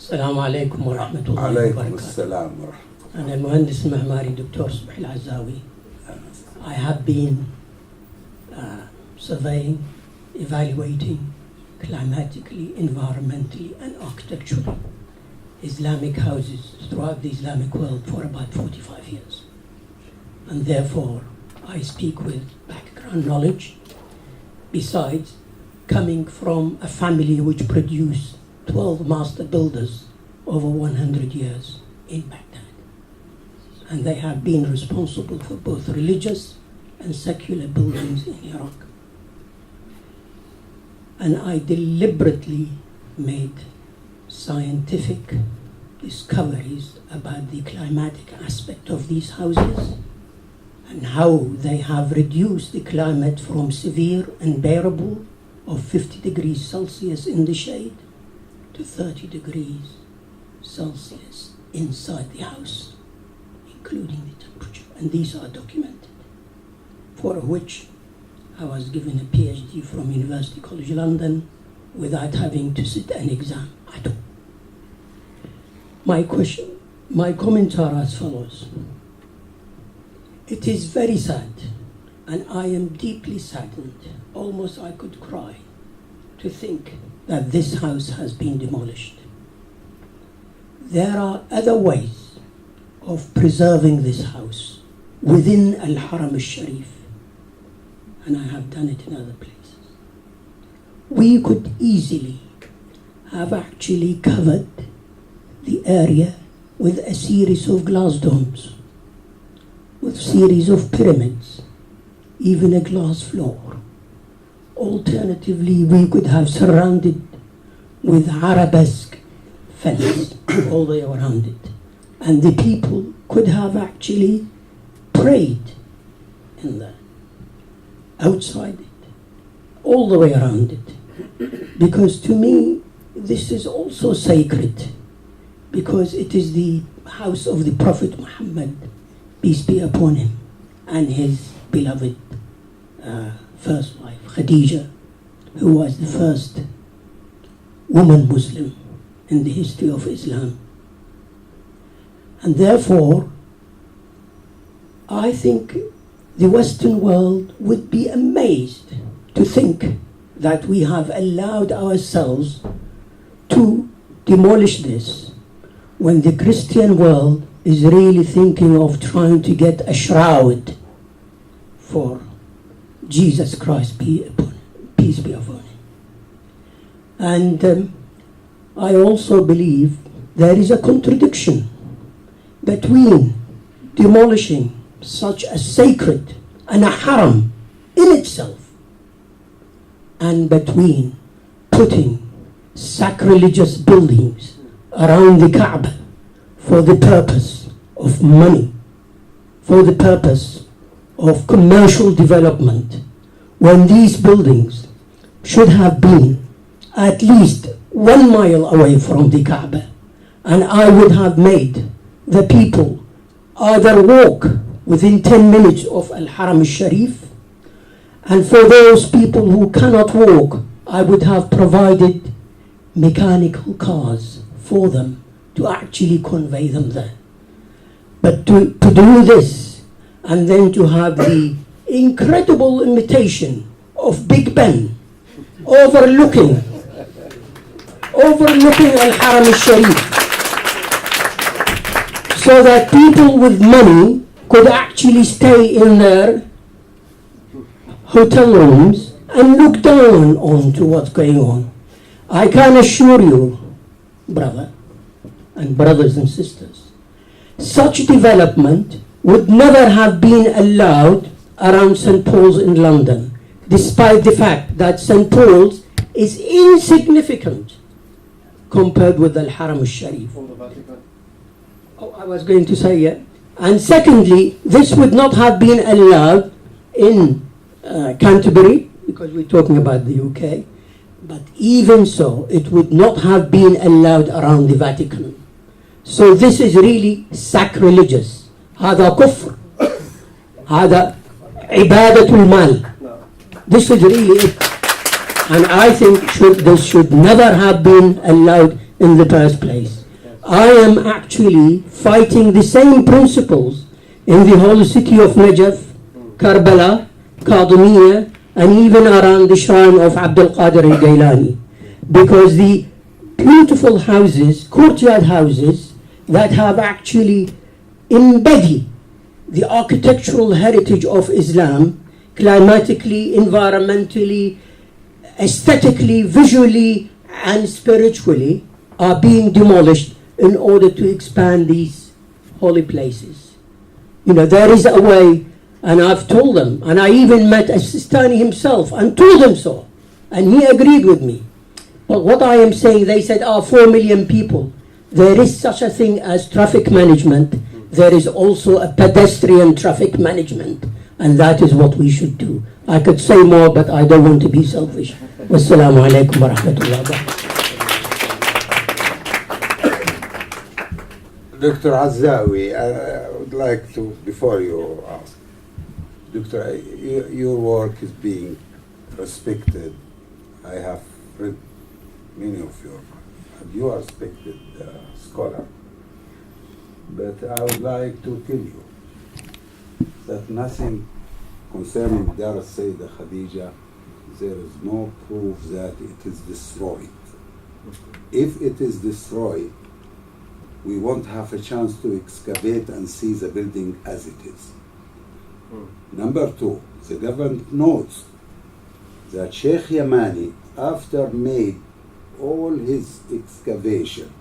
السلام عليكم ورحمة الله عليكم وبركاته. السلام ورحمة الله. أنا المهندس المعماري دكتور صبحي العزاوي. I have been surveying, evaluating climatically, environmentally and architecturally Islamic houses throughout the Islamic world for about 45 years. And therefore I speak with background knowledge, besides coming from a family which produced 12 master builders over 100 years in Baghdad. And they have been responsible for both religious and secular buildings in Iraq. and I deliberately made scientific discoveries about the climatic aspect of these houses and how they have reduced the climate from severe and bearable of 50 degrees Celsius in the shade to 30 degrees Celsius inside the house, including the temperature. And these are documented, for which I was given a PhD from University College London without having to sit an exam at all. My comments are as follows. It is very sad, and I am deeply saddened, almost I could cry, to think that this house has been demolished. There are other ways of preserving this house within Al-Haram al-Sharif, and I have done it in other places. We could easily have actually covered the area with a series of glass domes, with series of pyramids, even a glass floor. Alternatively, we could have surrounded with arabesque fence all the way around it, and the people could have actually prayed in there, outside it, all the way around it. Because to me, this is also sacred, because it is the house of the Prophet Muhammad, peace be upon him, and his beloved first wife, Khadeejah, who was the first woman Muslim in the history of Islam. And therefore, I think the Western world would be amazed to think that we have allowed ourselves to demolish this when the Christian world is really thinking of trying to get a shroud for Jesus Christ, peace be upon him. And I also believe there is a contradiction between demolishing such a sacred and a haram in itself, and between putting sacrilegious buildings around the Kaaba for the purpose of money, for the purpose of commercial development, when these buildings should have been at least 1 mile away from the Kaaba. And I would have made the people either walk within 10 minutes of Al-Haram al-Sharif, and for those people who cannot walk, I would have provided mechanical cars for them to actually convey them there. But to do this, and then to have the incredible imitation of Big Ben overlooking Al-Haram al-Sharif, so that people with money could actually stay in their hotel rooms and look down onto what's going on. I can assure you, brother and brothers and sisters, such development would never have been allowed around St. Paul's in London, despite the fact that St. Paul's is insignificant compared with Al-Haram al-Sharif. Oh, I was going to say, yeah. And secondly, this would not have been allowed in Canterbury, because we're talking about the UK, but even so, it would not have been allowed around the Vatican. So this is really sacrilegious. هذا كفر. هذا عبادة المال. This is really it. And I think this should never have been allowed in the first place. I am actually fighting the same principles in the whole city of Najaf, Karbala, Qadimiyya, and even around the shrine of Abdul Qadir al-Gailani. Because the beautiful houses, courtyard houses, that have actually embodied the architectural heritage of Islam, climatically, environmentally, aesthetically, visually, and spiritually, are being demolished in order to expand these holy places. You know, there is a way, and I've told them, and I even met As-Sistani himself and told him so, And he agreed with me. But what I am saying, they said, 4 million people. There is such a thing as traffic management. There is also a pedestrian traffic management. And that is what we should do. I could say more, but I don't want to be selfish. Wassalamu alaikum wa rahmatullahi wa barakatuh. Dr. Azzawi, I would like to, before you ask, Doctor, your work is being respected. I have read many of your, and you are a respected scholar. But I would like to tell you that nothing concerning Dar al-Sayyidah Khadijah, there is no proof that it is destroyed. If it is destroyed, we won't have a chance to excavate and see the building as it is. Number two, the government knows that Sheikh Yamani, after made all his excavation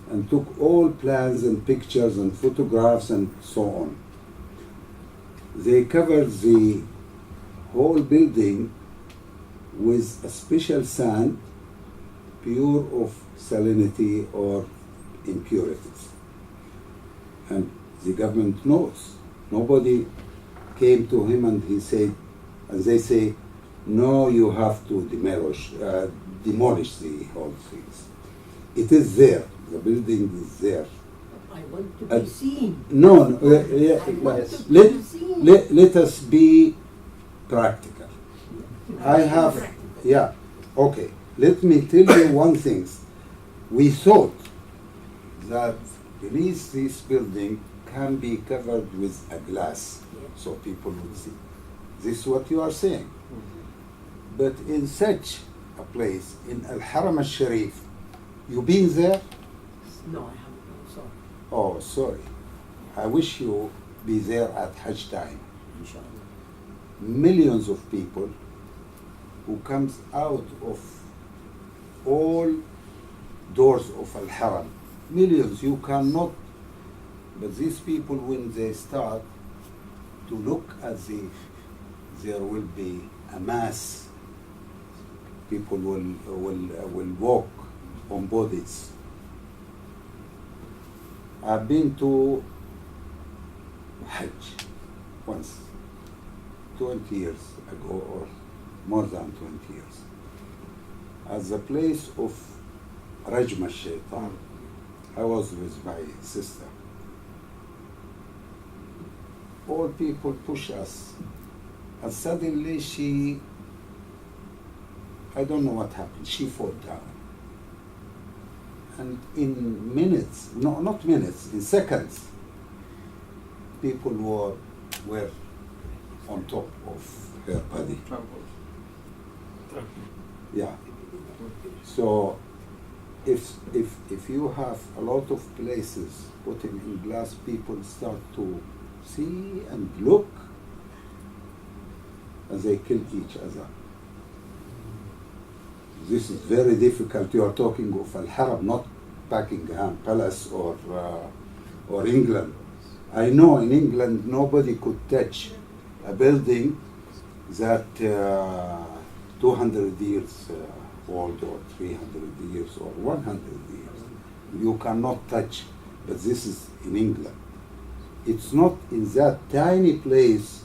and took all plans and pictures and photographs and so on, they covered the whole building with a special sand, pure of salinity or impurities. And the government knows. Nobody came to him and he said, and they say, no, you have to demolish the whole things. It is there. The building is there. I want to be seen. No, let us be practical. Okay. Let me tell you one thing. We thought that beneath this building can be covered with a glass, so people would see. This is what you are saying. But in such a place, in Al-Haram al-Sharif, you been there? No, I haven't. No, sorry. Oh, sorry. I wish you be there at Hajj time. Inshallah. Millions of people who comes out of all doors of Al-Haram. Millions, you cannot, but these people, when they start to look at there will be a mass. People will walk on bodies. I've been to Hajj once, 20 years ago, or more than 20 years, at the place of Rajm al-Shaytan. I was with my sister. All people push us, and suddenly I don't know what happened, she fell down. And in minutes, no, not minutes, in seconds, people were on top of her body. Yeah. So if you have a lot of places putting in glass, people start to see and look, and they kill each other. This is very difficult. You are talking of Al-Haram, not Buckingham Palace or England. I know in England nobody could touch a building that 200 years old, or 300 years, or 100 years. You cannot touch, but this is in England. It's not in that tiny place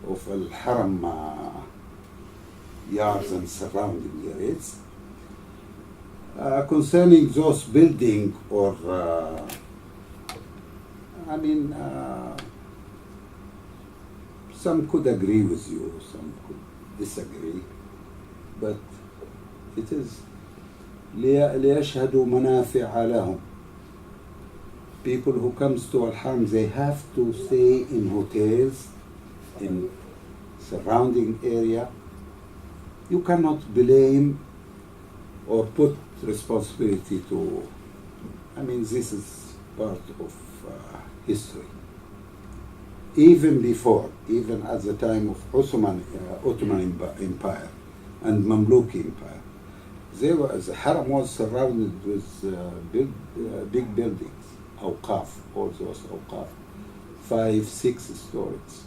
of Al-Haram yards and surrounding areas. Concerning those buildings, or some could agree with you, some could disagree, but it is ليشهدوا منافع لهم. People who comes to Al-Haram, they have to stay in hotels, in surrounding area. You cannot blame or put responsibility to, this is part of history. Even before, even at the time of Ottoman Empire and Mamluk Empire, the Haram was surrounded with big buildings, awqaf, all those awqaf, 5-6 stories.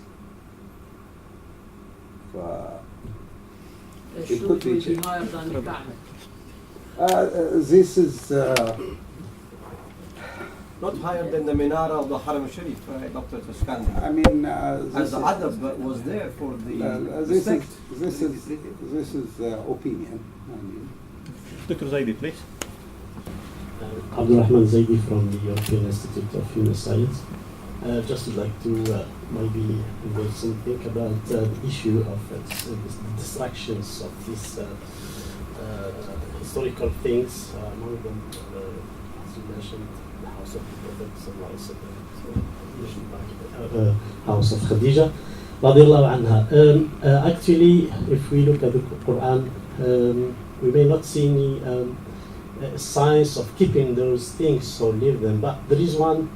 It could be higher than the Kaaba. This is not higher than the Minara of the Haram Sharif, Dr. Tashkandy. I mean, as the adab was there for the this is opinion. I mean. Dr. Zaidi, please. Abdurrahman Zaidi from the European Institute of Human Science. Just would like to maybe invite something about the issue of distractions of these historical things, among them, as you mentioned, the House of the Prophet, House of Khadeejah, radiallahu anha. Actually, if we look at the Quran, we may not see any signs of keeping those things or leave them, but there is one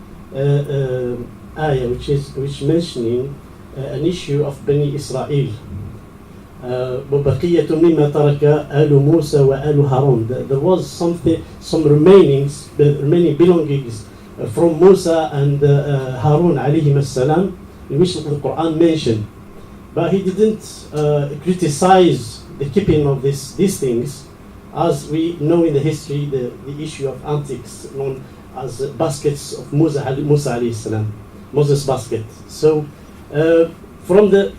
ayah which mentioning an issue of Bani Israel. وَبَقِيَّةٌ مِمَّا تَرَكَ آلُ مُوسَى وَآلُ هَارُونَ. There was some remaining belongings from Musa and Harun alayhim as-salam, in which the Quran mentioned. But he didn't criticize the keeping of these things. As we know in the history, the issue of antiques known as baskets of Musa alayhi salam, Moses' basket. So from the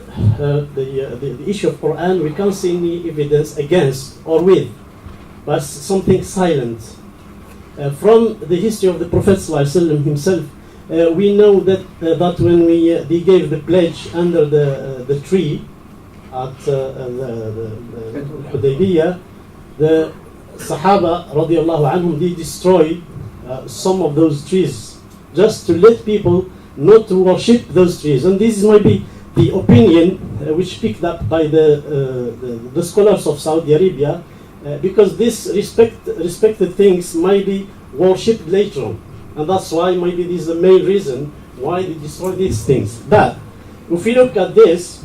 issue of Quran, we can't see any evidence against or with, but something silent. From the history of the Prophet ﷺ himself, we know that when they gave the pledge under the tree at the Hudaybiyah, the Sahaba radiallahu anhum, they destroyed some of those trees just to let people not to worship those trees. And this might be the opinion which picked up by the scholars of Saudi Arabia, because these respected things might be worshipped later on, and that's why maybe this is the main reason why they destroy these things. But if we look at this,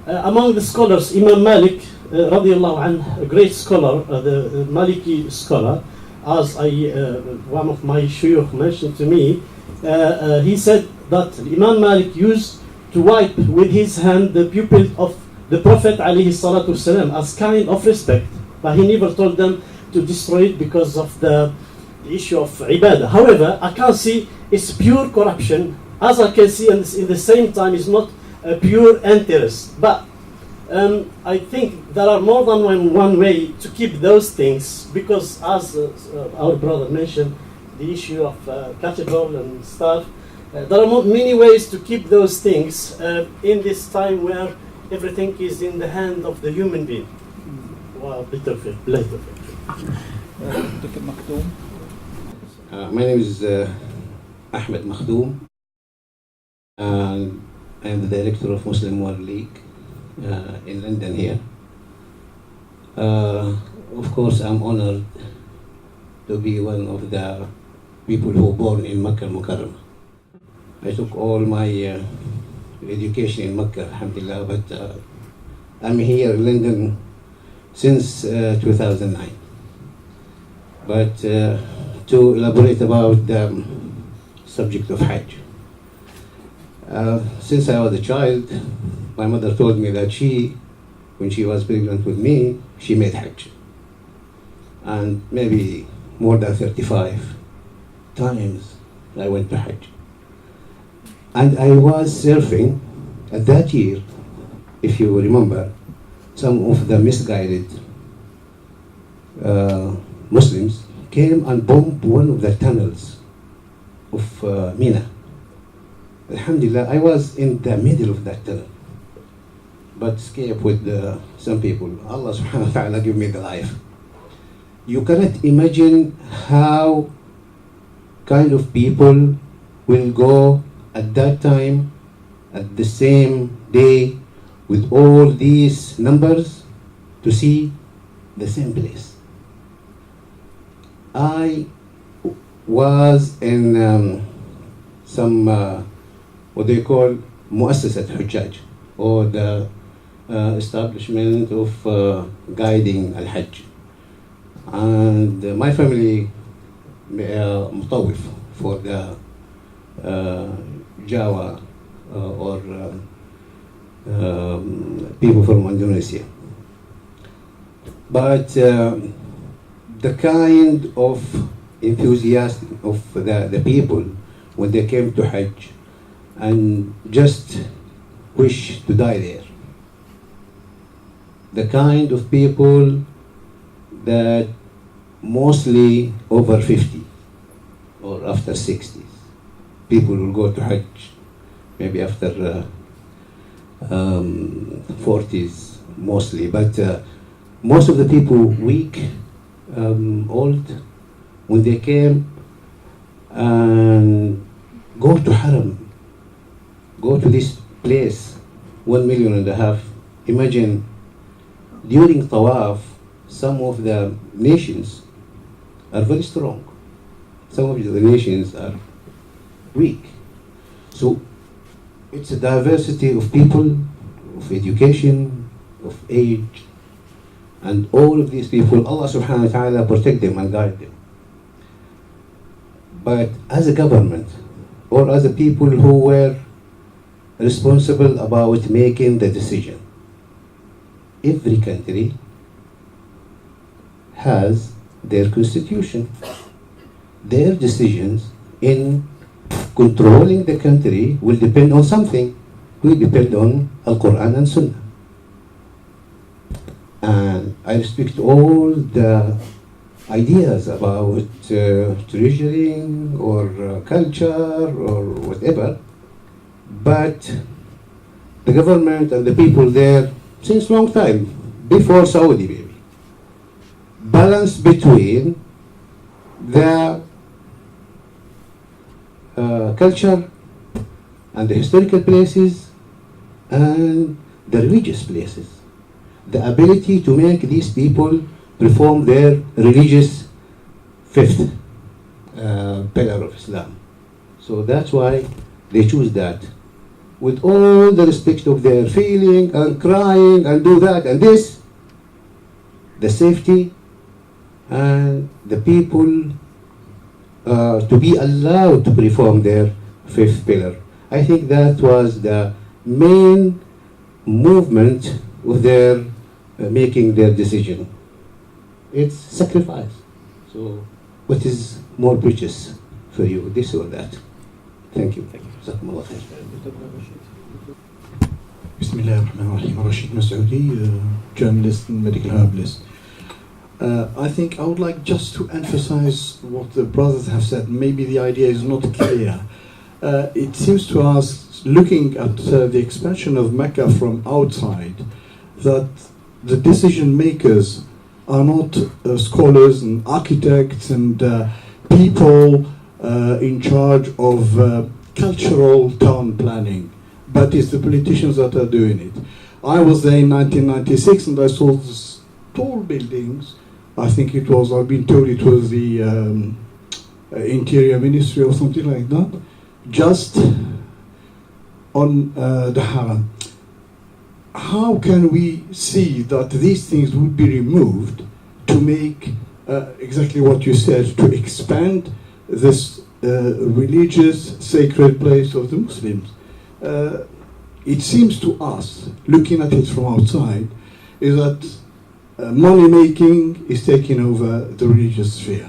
among the scholars, Imam Malik radiallahu anh, a great scholar, the Maliki scholar, as one of my shuyukh mentioned to me, he said that Imam Malik used to wipe with his hand the pupil of the Prophet alayhi salatu wasalam as kind of respect, but he never told them to destroy it because of the issue of ibadah. However, I can see it's pure corruption, as I can see, and in the same time it's not a pure interest. But I think there are more than one way to keep those things, because as our brother mentioned, the issue of cathedral and stuff, there are many ways to keep those things in this time where everything is in the hand of the human being. Wow, Dr. Maktoum. My name is Ahmed Maktoum, and I am the director of Muslim World League in London here. Of course, I'm honored to be one of the people who were born in Makkah al-Mukarramah. I took all my education in Makkah, alhamdulillah, but I'm here in London since 2009. But to elaborate about the subject of Hajj, since I was a child, my mother told me that when she was pregnant with me, she made Hajj. And maybe more than 35 times I went to Hajj. And I was surfing at that year, if you remember, some of the misguided Muslims came and bombed one of the tunnels of Mina. Alhamdulillah, I was in the middle of that tunnel, but escaped with some people. Allah subhanahu wa ta'ala gave me the life. You cannot imagine how kind of people will go at that time, at the same day, with all these numbers to see the same place. I was in some, what they call مؤسسة حجاج, or the establishment of guiding al-Hajj. And my family مطوف for the Java or people from Indonesia. But the kind of enthusiasm of the people when they came to Hajj and just wish to die there. The kind of people that mostly over 50 or after 60s. People will go to Hajj maybe after 40s mostly, but most of the people weak, old, when they came and go to Haram, go to this place, 1.5 million. Imagine during Tawaf, some of the nations are very strong. Some of the nations are weak. So it's a diversity of people, of education, of age, and all of these people, Allah subhanahu wa ta'ala protect them and guide them. But as a government, or as a people who were responsible about making the decision, every country has their constitution. Their decisions in controlling the country will depend on something. Will depend on Al-Quran and Sunnah. And I respect all the ideas about treasuring or culture or whatever, but the government and the people there since long time, before Saudi maybe, balance between the culture and the historical places and the religious places. The ability to make these people perform their religious fifth pillar of Islam. So that's why they choose that. With all the respect of their feeling and crying and do that and this, the safety and the people to be allowed to perform their fifth pillar. I think that was the main movement of their making their decision. It's sacrifice. So what is more precious for you, this or that? Thank you. Bismillah ar-Rahman ar-Rahim. Rashid Masoudi, journalist and medical herbalist. I think I would like just to emphasize what the brothers have said. Maybe the idea is not clear. It seems to us, looking at the expansion of Mecca from outside, that the decision makers are not scholars and architects and people in charge of cultural town planning, but it's the politicians that are doing it. I was there in 1996 and I saw these tall buildings. I think it was, I've been told it was the Interior Ministry or something like that, just on the Haram. How can we see that these things would be removed to make exactly what you said, to expand this religious sacred place of the Muslims? It seems to us, looking at it from outside, is that money making is taking over the religious sphere.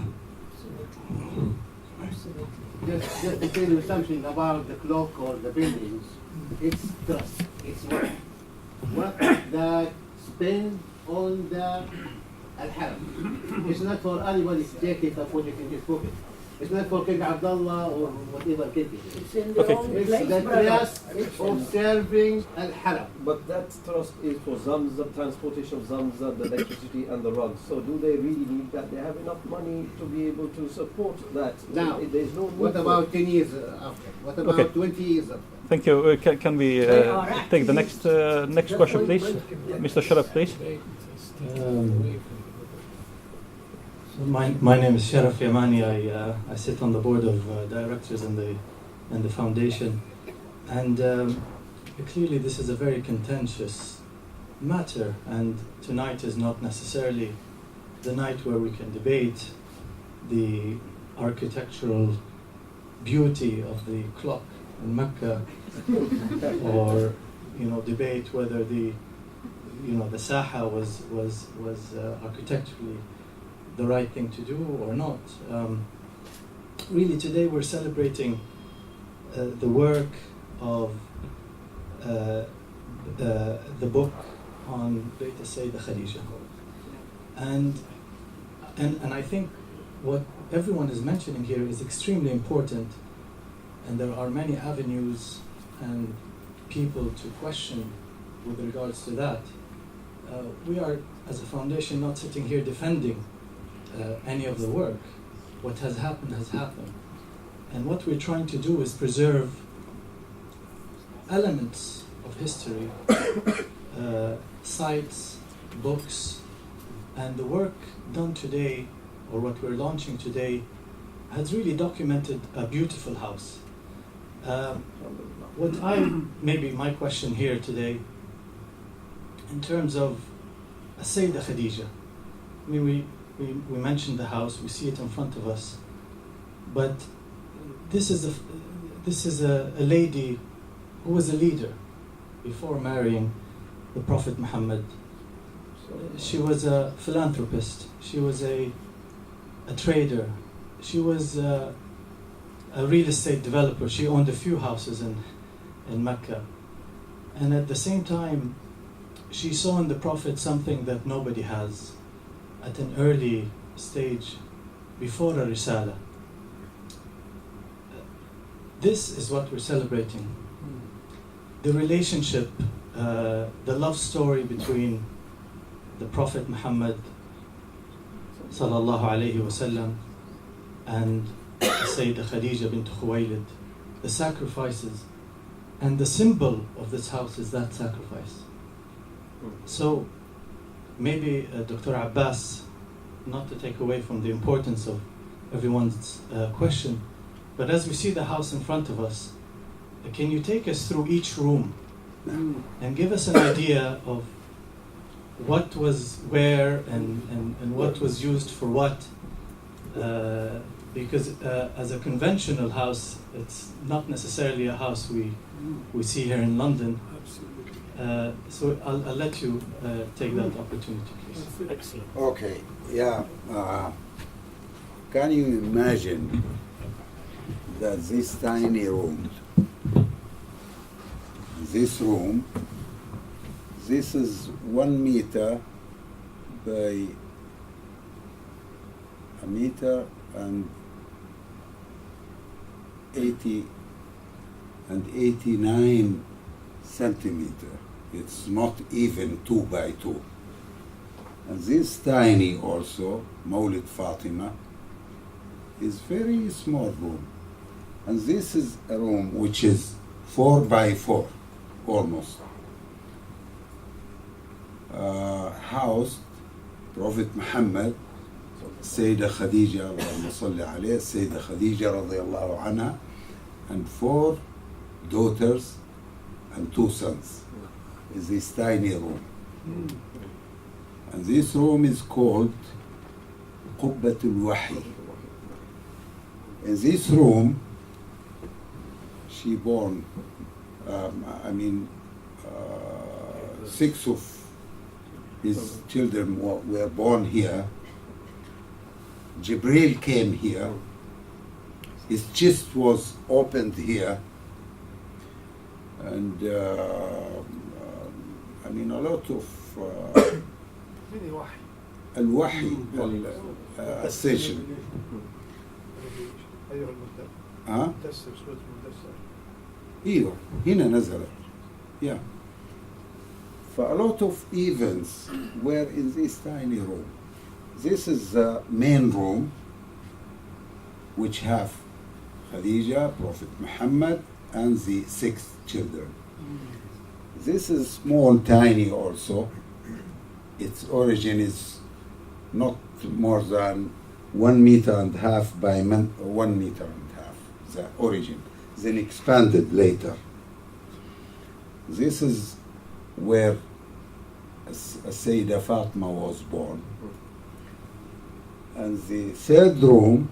Just to tell you something about the clock or the buildings, it's trust, it's what that spend on the Al-Haram. It's not for anybody to take it and put it in his pocket. It's not for King Abdullah or whatever king it is. It's in the own place, It's the trust of serving Al-Haram. But that trust is for Zamzam, transportation of Zamzam, the electricity and the rugs. So do they really need that? They have enough money to be able to support that. Now, there's no what about 10 years after? What about 20 years after? Thank you. Can we take the next question, please? Mr. Sharaf, please. So my name is Sharaf Yamani. I sit on the board of directors in the foundation, and clearly this is a very contentious matter. And tonight is not necessarily the night where we can debate the architectural beauty of the clock in Mecca, or debate whether the the Saha was architecturally the right thing to do or not. Really, today we're celebrating the work of the book on latest Sayyidah Khadeejah, and I think what everyone is mentioning here is extremely important, and there are many avenues and people to question with regards to that. We are, as a foundation, not sitting here defending any of the work. What has happened has happened. And what we're trying to do is preserve elements of history, sites, books, and the work done today, or what we're launching today, has really documented a beautiful house. Maybe my question here today, in terms of Sayyidah Khadeejah, I mean, we mentioned the house, we see it in front of us, but this is a lady who was a leader before marrying the Prophet Muhammad. She was a philanthropist, she was a trader, she was a real estate developer. She owned a few houses in Mecca, and at the same time she saw in the Prophet something that nobody has at an early stage before a Risala. This is what we're celebrating. The relationship, the love story between the Prophet Muhammad sallallahu alayhi wasallam and Sayyidah Khadeejah bint Khuwaylid, the sacrifices, and the symbol of this house is that sacrifice. So maybe Dr. Abbas, not to take away from the importance of everyone's question, but as we see the house in front of us, can you take us through each room and give us an idea of what was where and what was used for what? Because as a conventional house, it's not necessarily a house we see here in London. So I'll let you take that opportunity, please. Excellent. Okay, yeah. Can you imagine that this tiny room, this is 1 meter by a meter and 89 centimeter. It's not even 2 by 2. And this tiny also, Mawlid Fatima, is very small room. And this is a room which is 4 by 4, almost. Housed Prophet Muhammad, Sayyidah Khadeejah, Allahumma salli alayha, Sayyidah Khadeejah radiyallahu anha, and 4 daughters and 2 sons. Is this tiny room. And this room is called Qubbatul Wahi. In this room, she born, 6 of his children were born here. Jibreel came here. His chest was opened here. And a lot of al-wahi, al-station. ايوه هنا نزلت. Yeah. For a lot of events were in this tiny room. This is the main room, which have Khadijah, Prophet Muhammad, and the 6 children. This is small, tiny also. Its origin is not more than 1.5 meters by 1.5 meters. The origin, then expanded later. This is where Sayyidah Fatima was born. And the 3rd room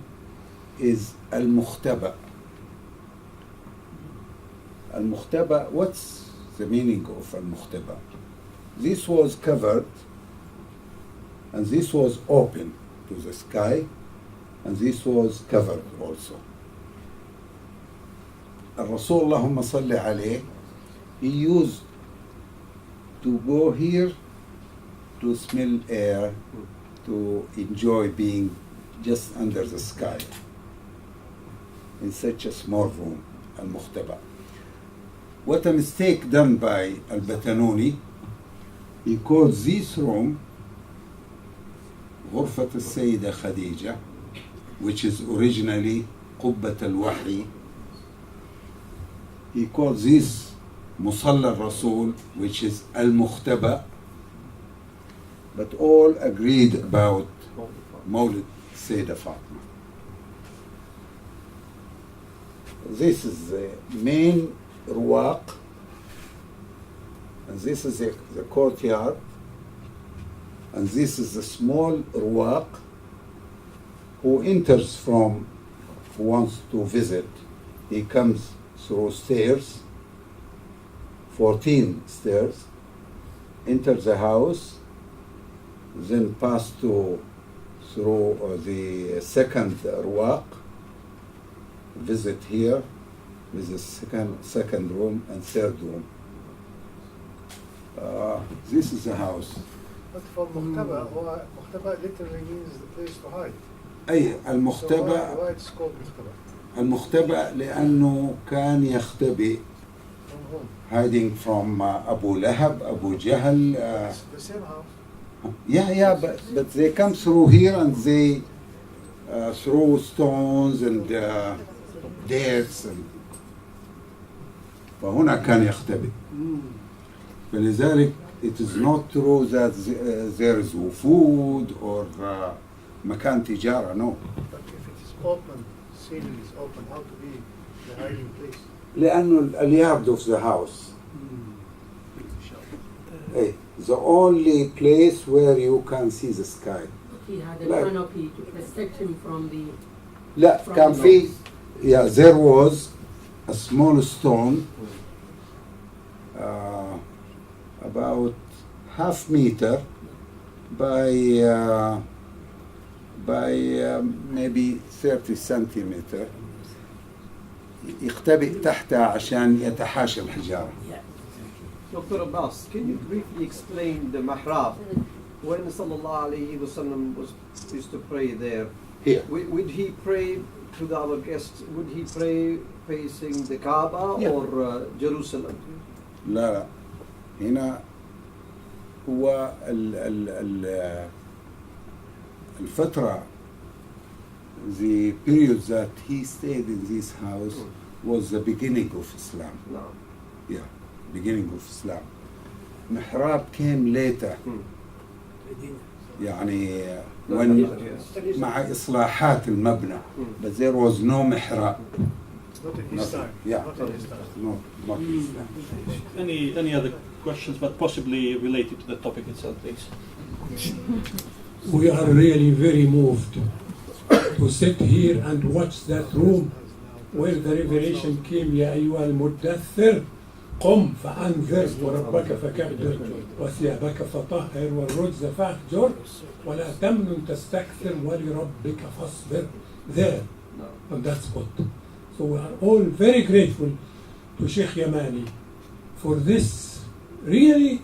is al-Mukhtaba. Al-Mukhtaba, what's the meaning of al-Mukhtaba? this was covered, and this was open to the sky, and this was covered also. Rasul Allahumma salli alayhi, he used to go here to smell air, to enjoy being just under the sky in such a small room, al-Mukhtaba. What a mistake done by al-Batanuni. He called this room غرفة السيدة خديجة, which is originally قبة الوحي. He called this مصلى الرسول, which is al-Mukhtaba. But all agreed about Mawlid Sayyidah Fatima. This is the main ruwaq, and this is the courtyard, and this is the small ruwaq. Who enters from, who wants to visit, he comes through stairs, 14 stairs, enters the house, then pass through the second ruwaq, visit here with the second room and third room. This is the house. But for Mukhtaba, Mukhtaba literally means the place to hide. أي المختبأ. So why it's called Mukhtaba? المختبأ لأنه كان يختبئ, hiding from Abu Lahab, Abu Jahl. The same house. Yeah, but they come through here and they throw stones and dates, and فهنا كان يختبئ. فلذلك it is not true that there is food or مكان تجارة, no. But if it is open, ceiling is open, how to be the hiding place? لأنه اليارد of the house. Hey, the only place where you can see the sky. He had a canopy to protect him from the. لا كان في, yeah, there was a small stone about half meter by maybe 30 centimeter يختبئ تحتها عشان يتحاشى الحجارة. Dr. Abbas, can you briefly explain the mihrab? When Sallallahu Alaihi Wasallam used to pray there, here, would he pray to our guests? Would he pray facing the Kaaba or Jerusalem? لا هنا هو الفترة, the period that he stayed in this house was the beginning of Islam. Yeah, beginning of Islam. Mihrab came later. يعني when مع إصلاحات المبنى, but there was no mihrab. Not in his time. Yeah. Not in his time. No, not in his time. Any other questions, but possibly related to the topic itself, please? We are really very moved to sit here and watch that room where the revelation came, يا أيها المدثر قم فأنذر وربك فكبر وثيابك فطهر والرجز فاهجر ولا تمنن تستكثر ولربك فاصبر. There, on that spot. So we are all very grateful to Sheikh Yamani for this really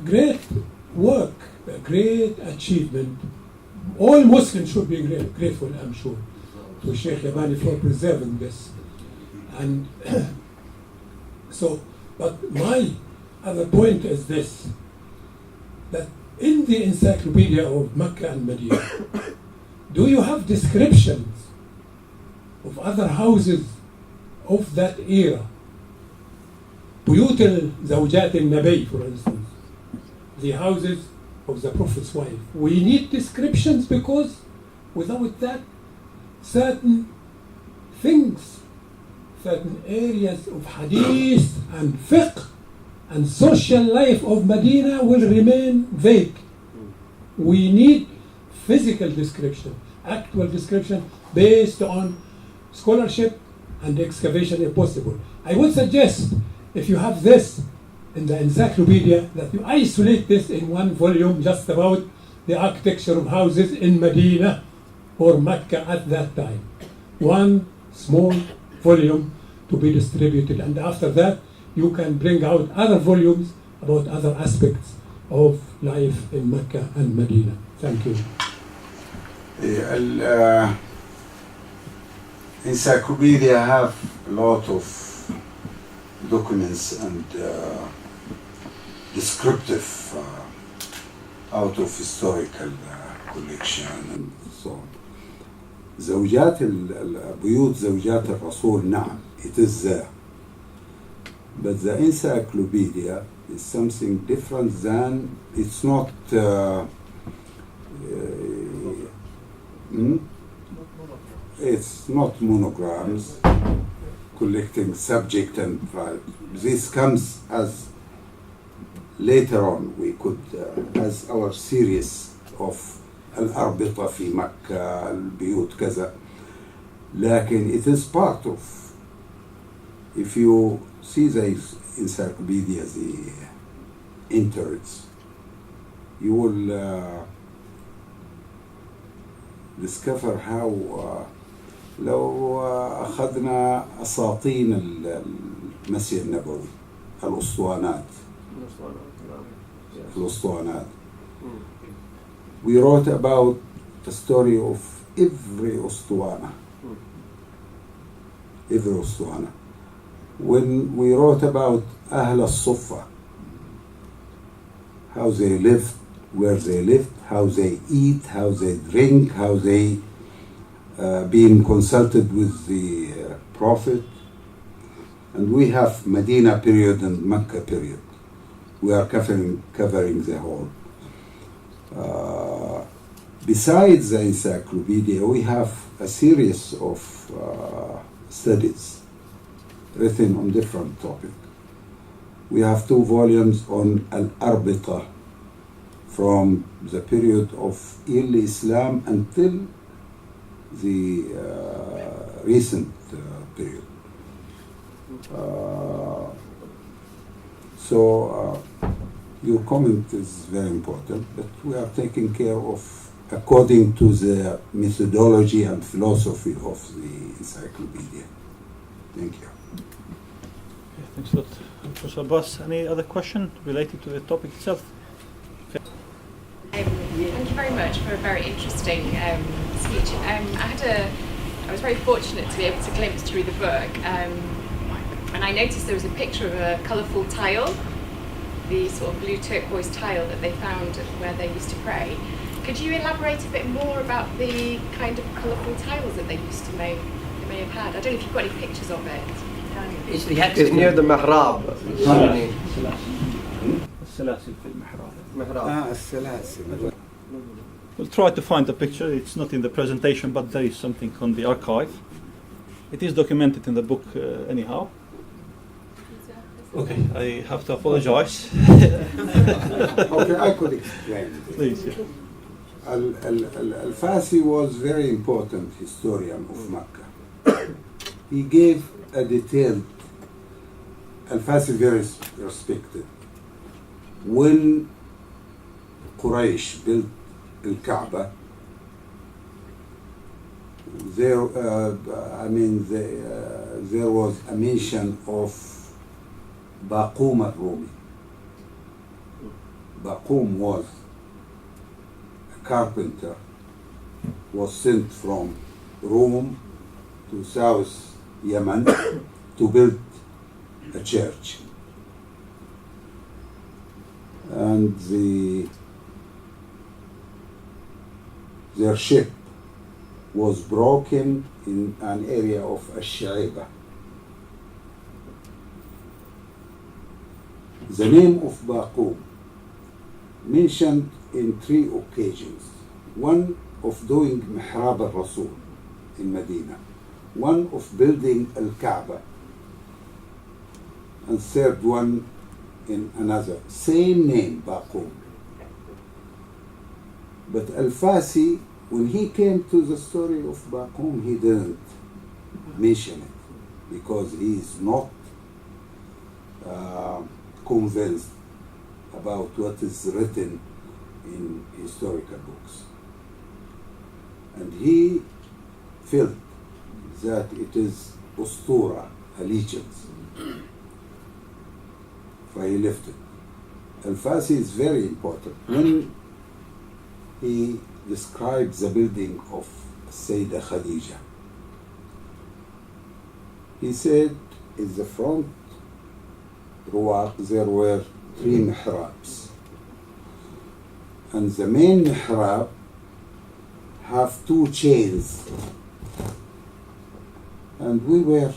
great work, a great achievement. All Muslims should be grateful, I'm sure, to Sheikh Yamani for preserving this. And so, but my other point is this, that in the Encyclopedia of Makkah and Medina, do you have descriptions of other houses of that era? بيوت زوجات النبي, for instance, the houses of the Prophet's wife. We need descriptions because without that, certain things, certain areas of hadith and fiqh and social life of Medina will remain vague. We need physical description, actual description based on scholarship and excavation if possible. I would suggest, if you have this, in the encyclopedia that you isolate this in one volume just about the architecture of houses in Medina or Mecca at that time. One small volume to be distributed, and after that you can bring out other volumes about other aspects of life in Mecca and Medina. Thank you. Encyclopedia have a lot of documents and descriptive out of historical collection and so on. بيوت زوجات الرسول نعم, it is there. But the encyclopedia is something different than, it's not it's not monograms collecting subject and this comes as later on we could as our series of الأربطة في مكة البيوت كذا, لكن it is part of, if you see the encyclopedia, the interiors, you will discover how لو أخذنا أساطين المسيح النبوي, الأسطوانات. We wrote about the story of every Ustuana. When we wrote about Ahl al-Suffa, how they lived, where they lived, how they eat, how they drink, how they being consulted with the Prophet. And we have Medina period and Mecca period. We are covering the whole. Besides the encyclopedia, we have a series of studies written on different topics. We have 2 volumes on Al-Arbita from the period of early Islam until the recent period. Your comment is very important, but we are taking care of according to the methodology and philosophy of the encyclopedia. Thank you. Okay, thanks a lot, Professor Abbas. Any other question related to the topic itself? Thank you very much for a very interesting speech. I was very fortunate to be able to glimpse through the book, and I noticed there was a picture of a colourful tile, the sort of blue turquoise tile that they found where they used to pray. Could you elaborate a bit more about the kind of colourful tiles that they used to may have had? I don't know if you've got any pictures of it. It's near the mihrab. We'll try to find the picture. It's not in the presentation, but there is something on the archive. It is documented in the book anyhow. Okay, I have to apologize. Okay, I could explain. Please. Yeah. Al-Fasi was very important historian of Makkah. He gave a detailed, Al-Fasi very respected. When Quraysh built Al-Kaaba, there was a mention of Baqum al-Rumi. Baqum was a carpenter, was sent from Rome to South Yemen to build a church. And their ship was broken in an area of Ash-Shaiba. The name of Baqum mentioned in 3 occasions. One of doing Mihrab al-Rasul in Medina, one of building Al-Kaaba, and third one in another. Same name, Baqum. But Al-Fasi, when he came to the story of Baqum, he didn't mention it because he is not convinced about what is written in historical books. And he felt that it is ustura, a legend. So he left it. Al-Fasi is very important. When he describes the building of Sayyidah Khadijah, he said in the front ruwaq there were 3 mihrabs. And the main mihrab have 2 chains. And we were,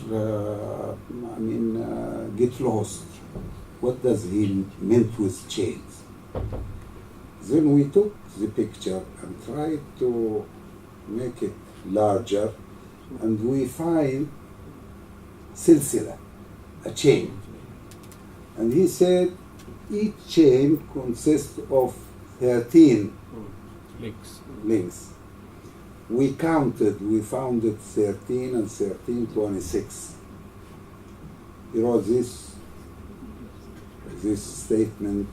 get lost. What does he meant with chains? Then we took the picture and tried to make it larger, and we find silsila, a chain. And he said each chain consists of 13 links. We counted, we found it 13 and 13, 26. He wrote this statement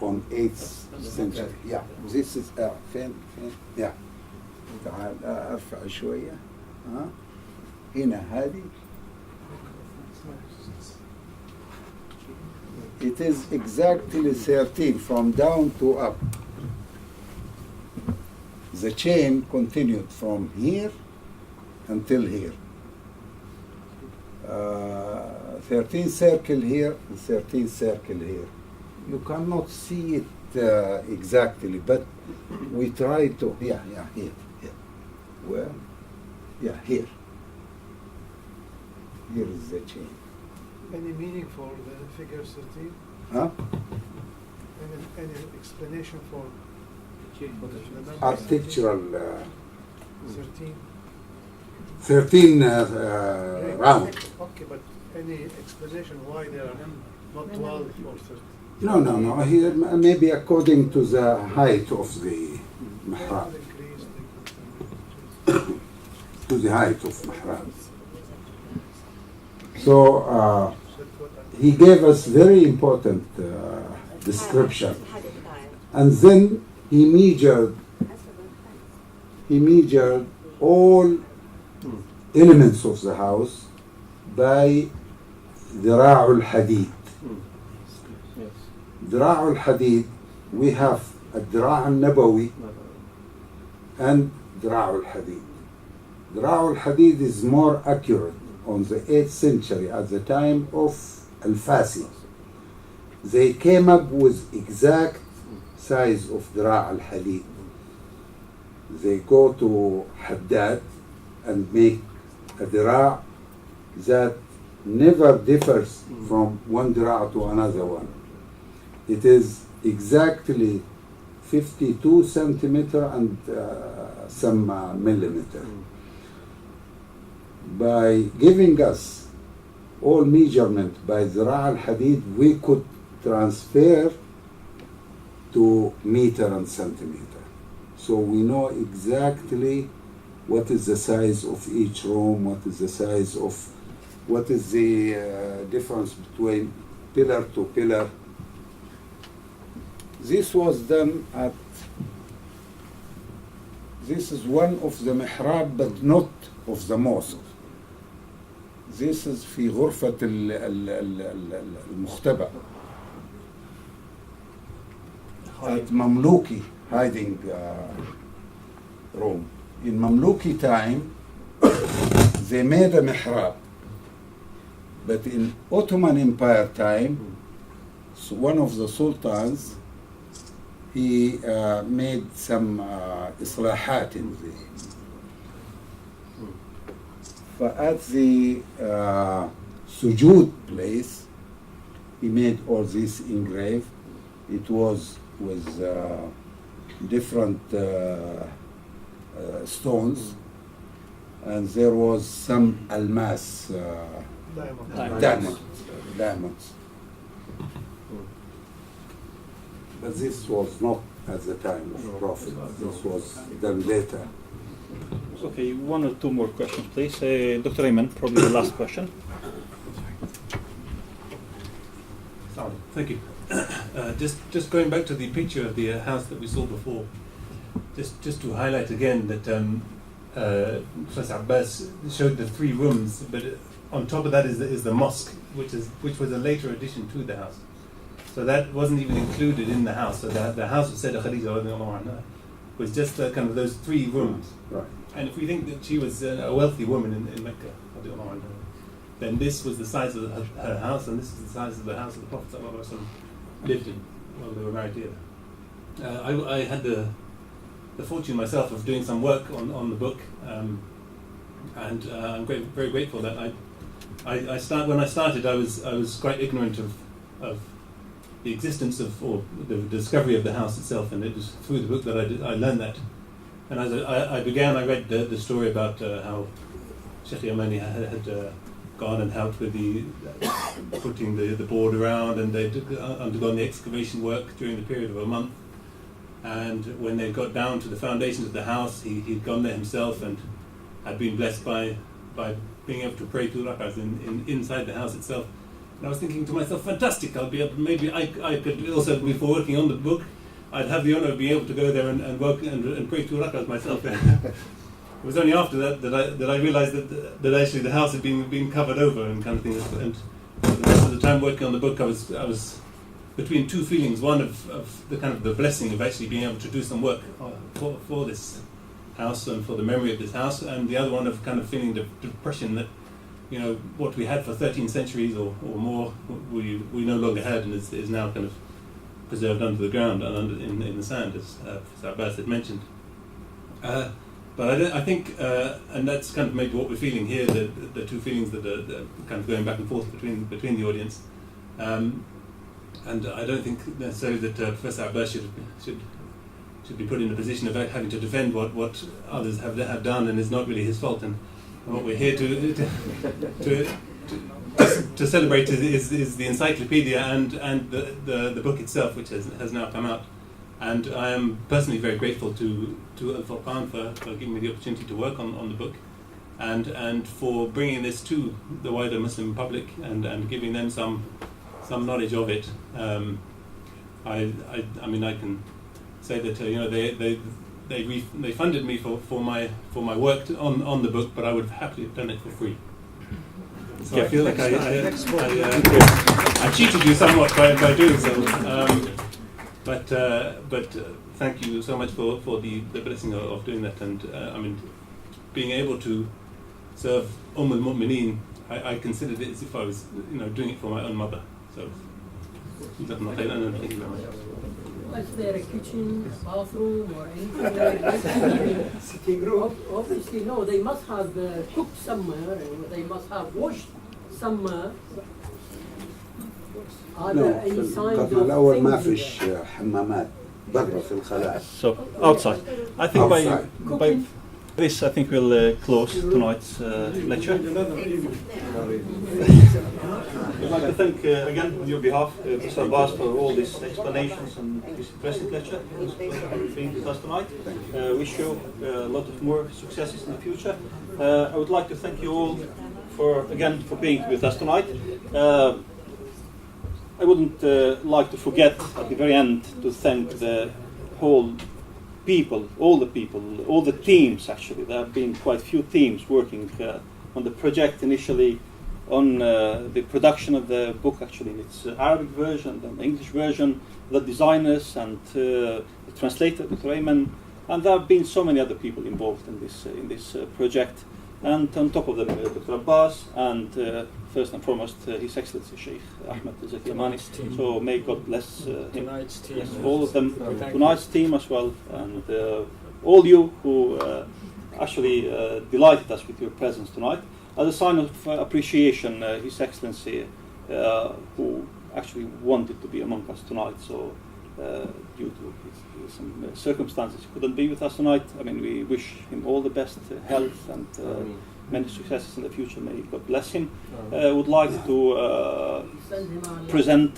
on 8th century. Yeah, this is فين yeah. تعال ارفع شوية. هنا هذه. It is exactly 13 from down to up. The chain continued from here until here. 13 circle here and 13 circle here. You cannot see it exactly, but we try to, here. Well, here. Here is the chain. Any meaning for the figure 13? Huh? Any explanation for architectural 13? 13 round. Okay, but any explanation why there are not 12 or 13? No. Here, maybe according to the height of the mihrab. To the height of mihrab. So he gave us very important description, and then he measured all elements of the house by ذراع الحديد. ذراع الحديد, we have الذراع النبوي and ذراع الحديد. ذراع الحديد is more accurate on the 8th century at the time of Al-Fasi. They came up with exact size of ذراع الحديد. They go to Haddad and make a ذراع that never differs from one ذراع to another one. It is exactly 52 centimeter and some millimeter. By giving us all measurement by ذراع الحديد, we could transfer to meter and centimeter. So we know exactly what is the size of each room, what is the size of, what is the difference between pillar to pillar. This was done at, this is one of the mihrab but not of the mosque. This is في غرفة المختبأ at Mamluki hiding room. In Mamluki time, they made a mihrab, but in Ottoman Empire time, so one of the sultans, he made some islahat in at the sujood place, he made all this engraved. It was with different stones, and there was some almas, diamonds. But this was not at the time of Prophet. This was done later. Okay, 1 or 2 more questions, please. Dr. Ayman, probably the last question. Sorry. Thank you. Just going back to the picture of the house that we saw before, just to highlight again that Professor Abbas showed the 3 rooms, but on top of that is the mosque, which was a later addition to the house. So that wasn't even included in the house. So the house of Sayyidah Khadijah was just kind of those 3 rooms. Right. And if we think that she was a wealthy woman in Mecca, then this was the size of her house, and this is the size of the house of the Prophet ﷺ lived in while they were married here. I had the fortune myself of doing some work on the book, and I'm very grateful that when I started I was quite ignorant of the existence of, or the discovery of the house itself, and it was through the book that I learned that. And as I began, I read the story about how Sheikh Yamani had gone and helped with putting the board around, and they'd undergone the excavation work during the period of a month. And when they got down to the foundations of the house, he'd gone there himself and had been blessed by being able to pray 2 rak'ahs inside the house itself. And I was thinking to myself, fantastic, I'll be able, maybe I could also, before working on the book, I'd have the honor of being able to go there and work and pray 2 rak'ahs myself. It was only after that I realized that actually the house had been covered over and kind of thing. And the rest of the time working on the book, I was between 2 feelings. One of the kind of the blessing of actually being able to do some work for this house and for the memory of this house, and the other one of kind of feeling the depression that, you know, what we had for 13 centuries or more, we no longer had, and is now kind of preserved under the ground and in the sand, as Professor Abbas had mentioned. But I think, and that's kind of maybe what we're feeling here, the 2 feelings that are kind of going back and forth between the audience. And I don't think necessarily that Professor Abbas should be put in a position of having to defend what others have done, and it's not really his fault. And what we're here to celebrate is the encyclopedia and the book itself, which has now come out. And I am personally very grateful to Al-Furqan for giving me the opportunity to work on the book, and for bringing this to the wider Muslim public and giving them some knowledge of it. I mean, I can say that you know, they funded me for my work on the book, but I would have happily have done it for free. So I feel like I cheated you somewhat by doing so. But thank you so much for the blessing of doing that, and I mean, being able to serve al-Mu'mineen, I considered it as if I was, you know, doing it for my own mother. So thank you very much. Is there a kitchen, a bathroom, or anything like that? Sitting room? Obviously, no. They must have cooked somewhere, and they must have washed somewhere. Are there any signs of الأول ما فيش حمامات برا في الخلاء. So outside. I think by this, I think we'll close tonight's lecture. I'd like to thank again on your behalf Professor Abbas for all these explanations and this impressive lecture. For being with us tonight. Wish you a lot of more successes in the future. I would like to thank you all for being with us tonight. I wouldn't like to forget at the very end to thank the whole people, all the teams actually. There have been quite a few teams working on the project initially, on the production of the book actually in its Arabic version, then the English version, the designers and the translator, Dr. Ayman, and there have been so many other people involved in this project. And on top of them, Dr. Abbas and first and foremost His Excellency Sheikh Ahmed Yamani. So may God bless him, bless all of them, tonight's team as well, and all you who actually delighted us with your presence tonight. As a sign of appreciation, His Excellency, who actually wanted to be among us tonight, so due to some circumstances he couldn't be with us tonight. I mean, we wish him all the best health and many successes in the future. May God bless him. Would like to present,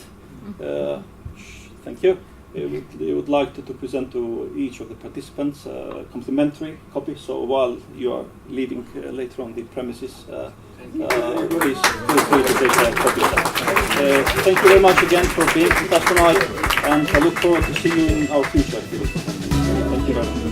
thank you, we would like to present to each of the participants a complimentary copy. So while you are leaving later on the premises, please feel free to take a copy of that. Thank you very much again for being with us tonight, and I look forward to seeing you in our future activities. Thank you very much.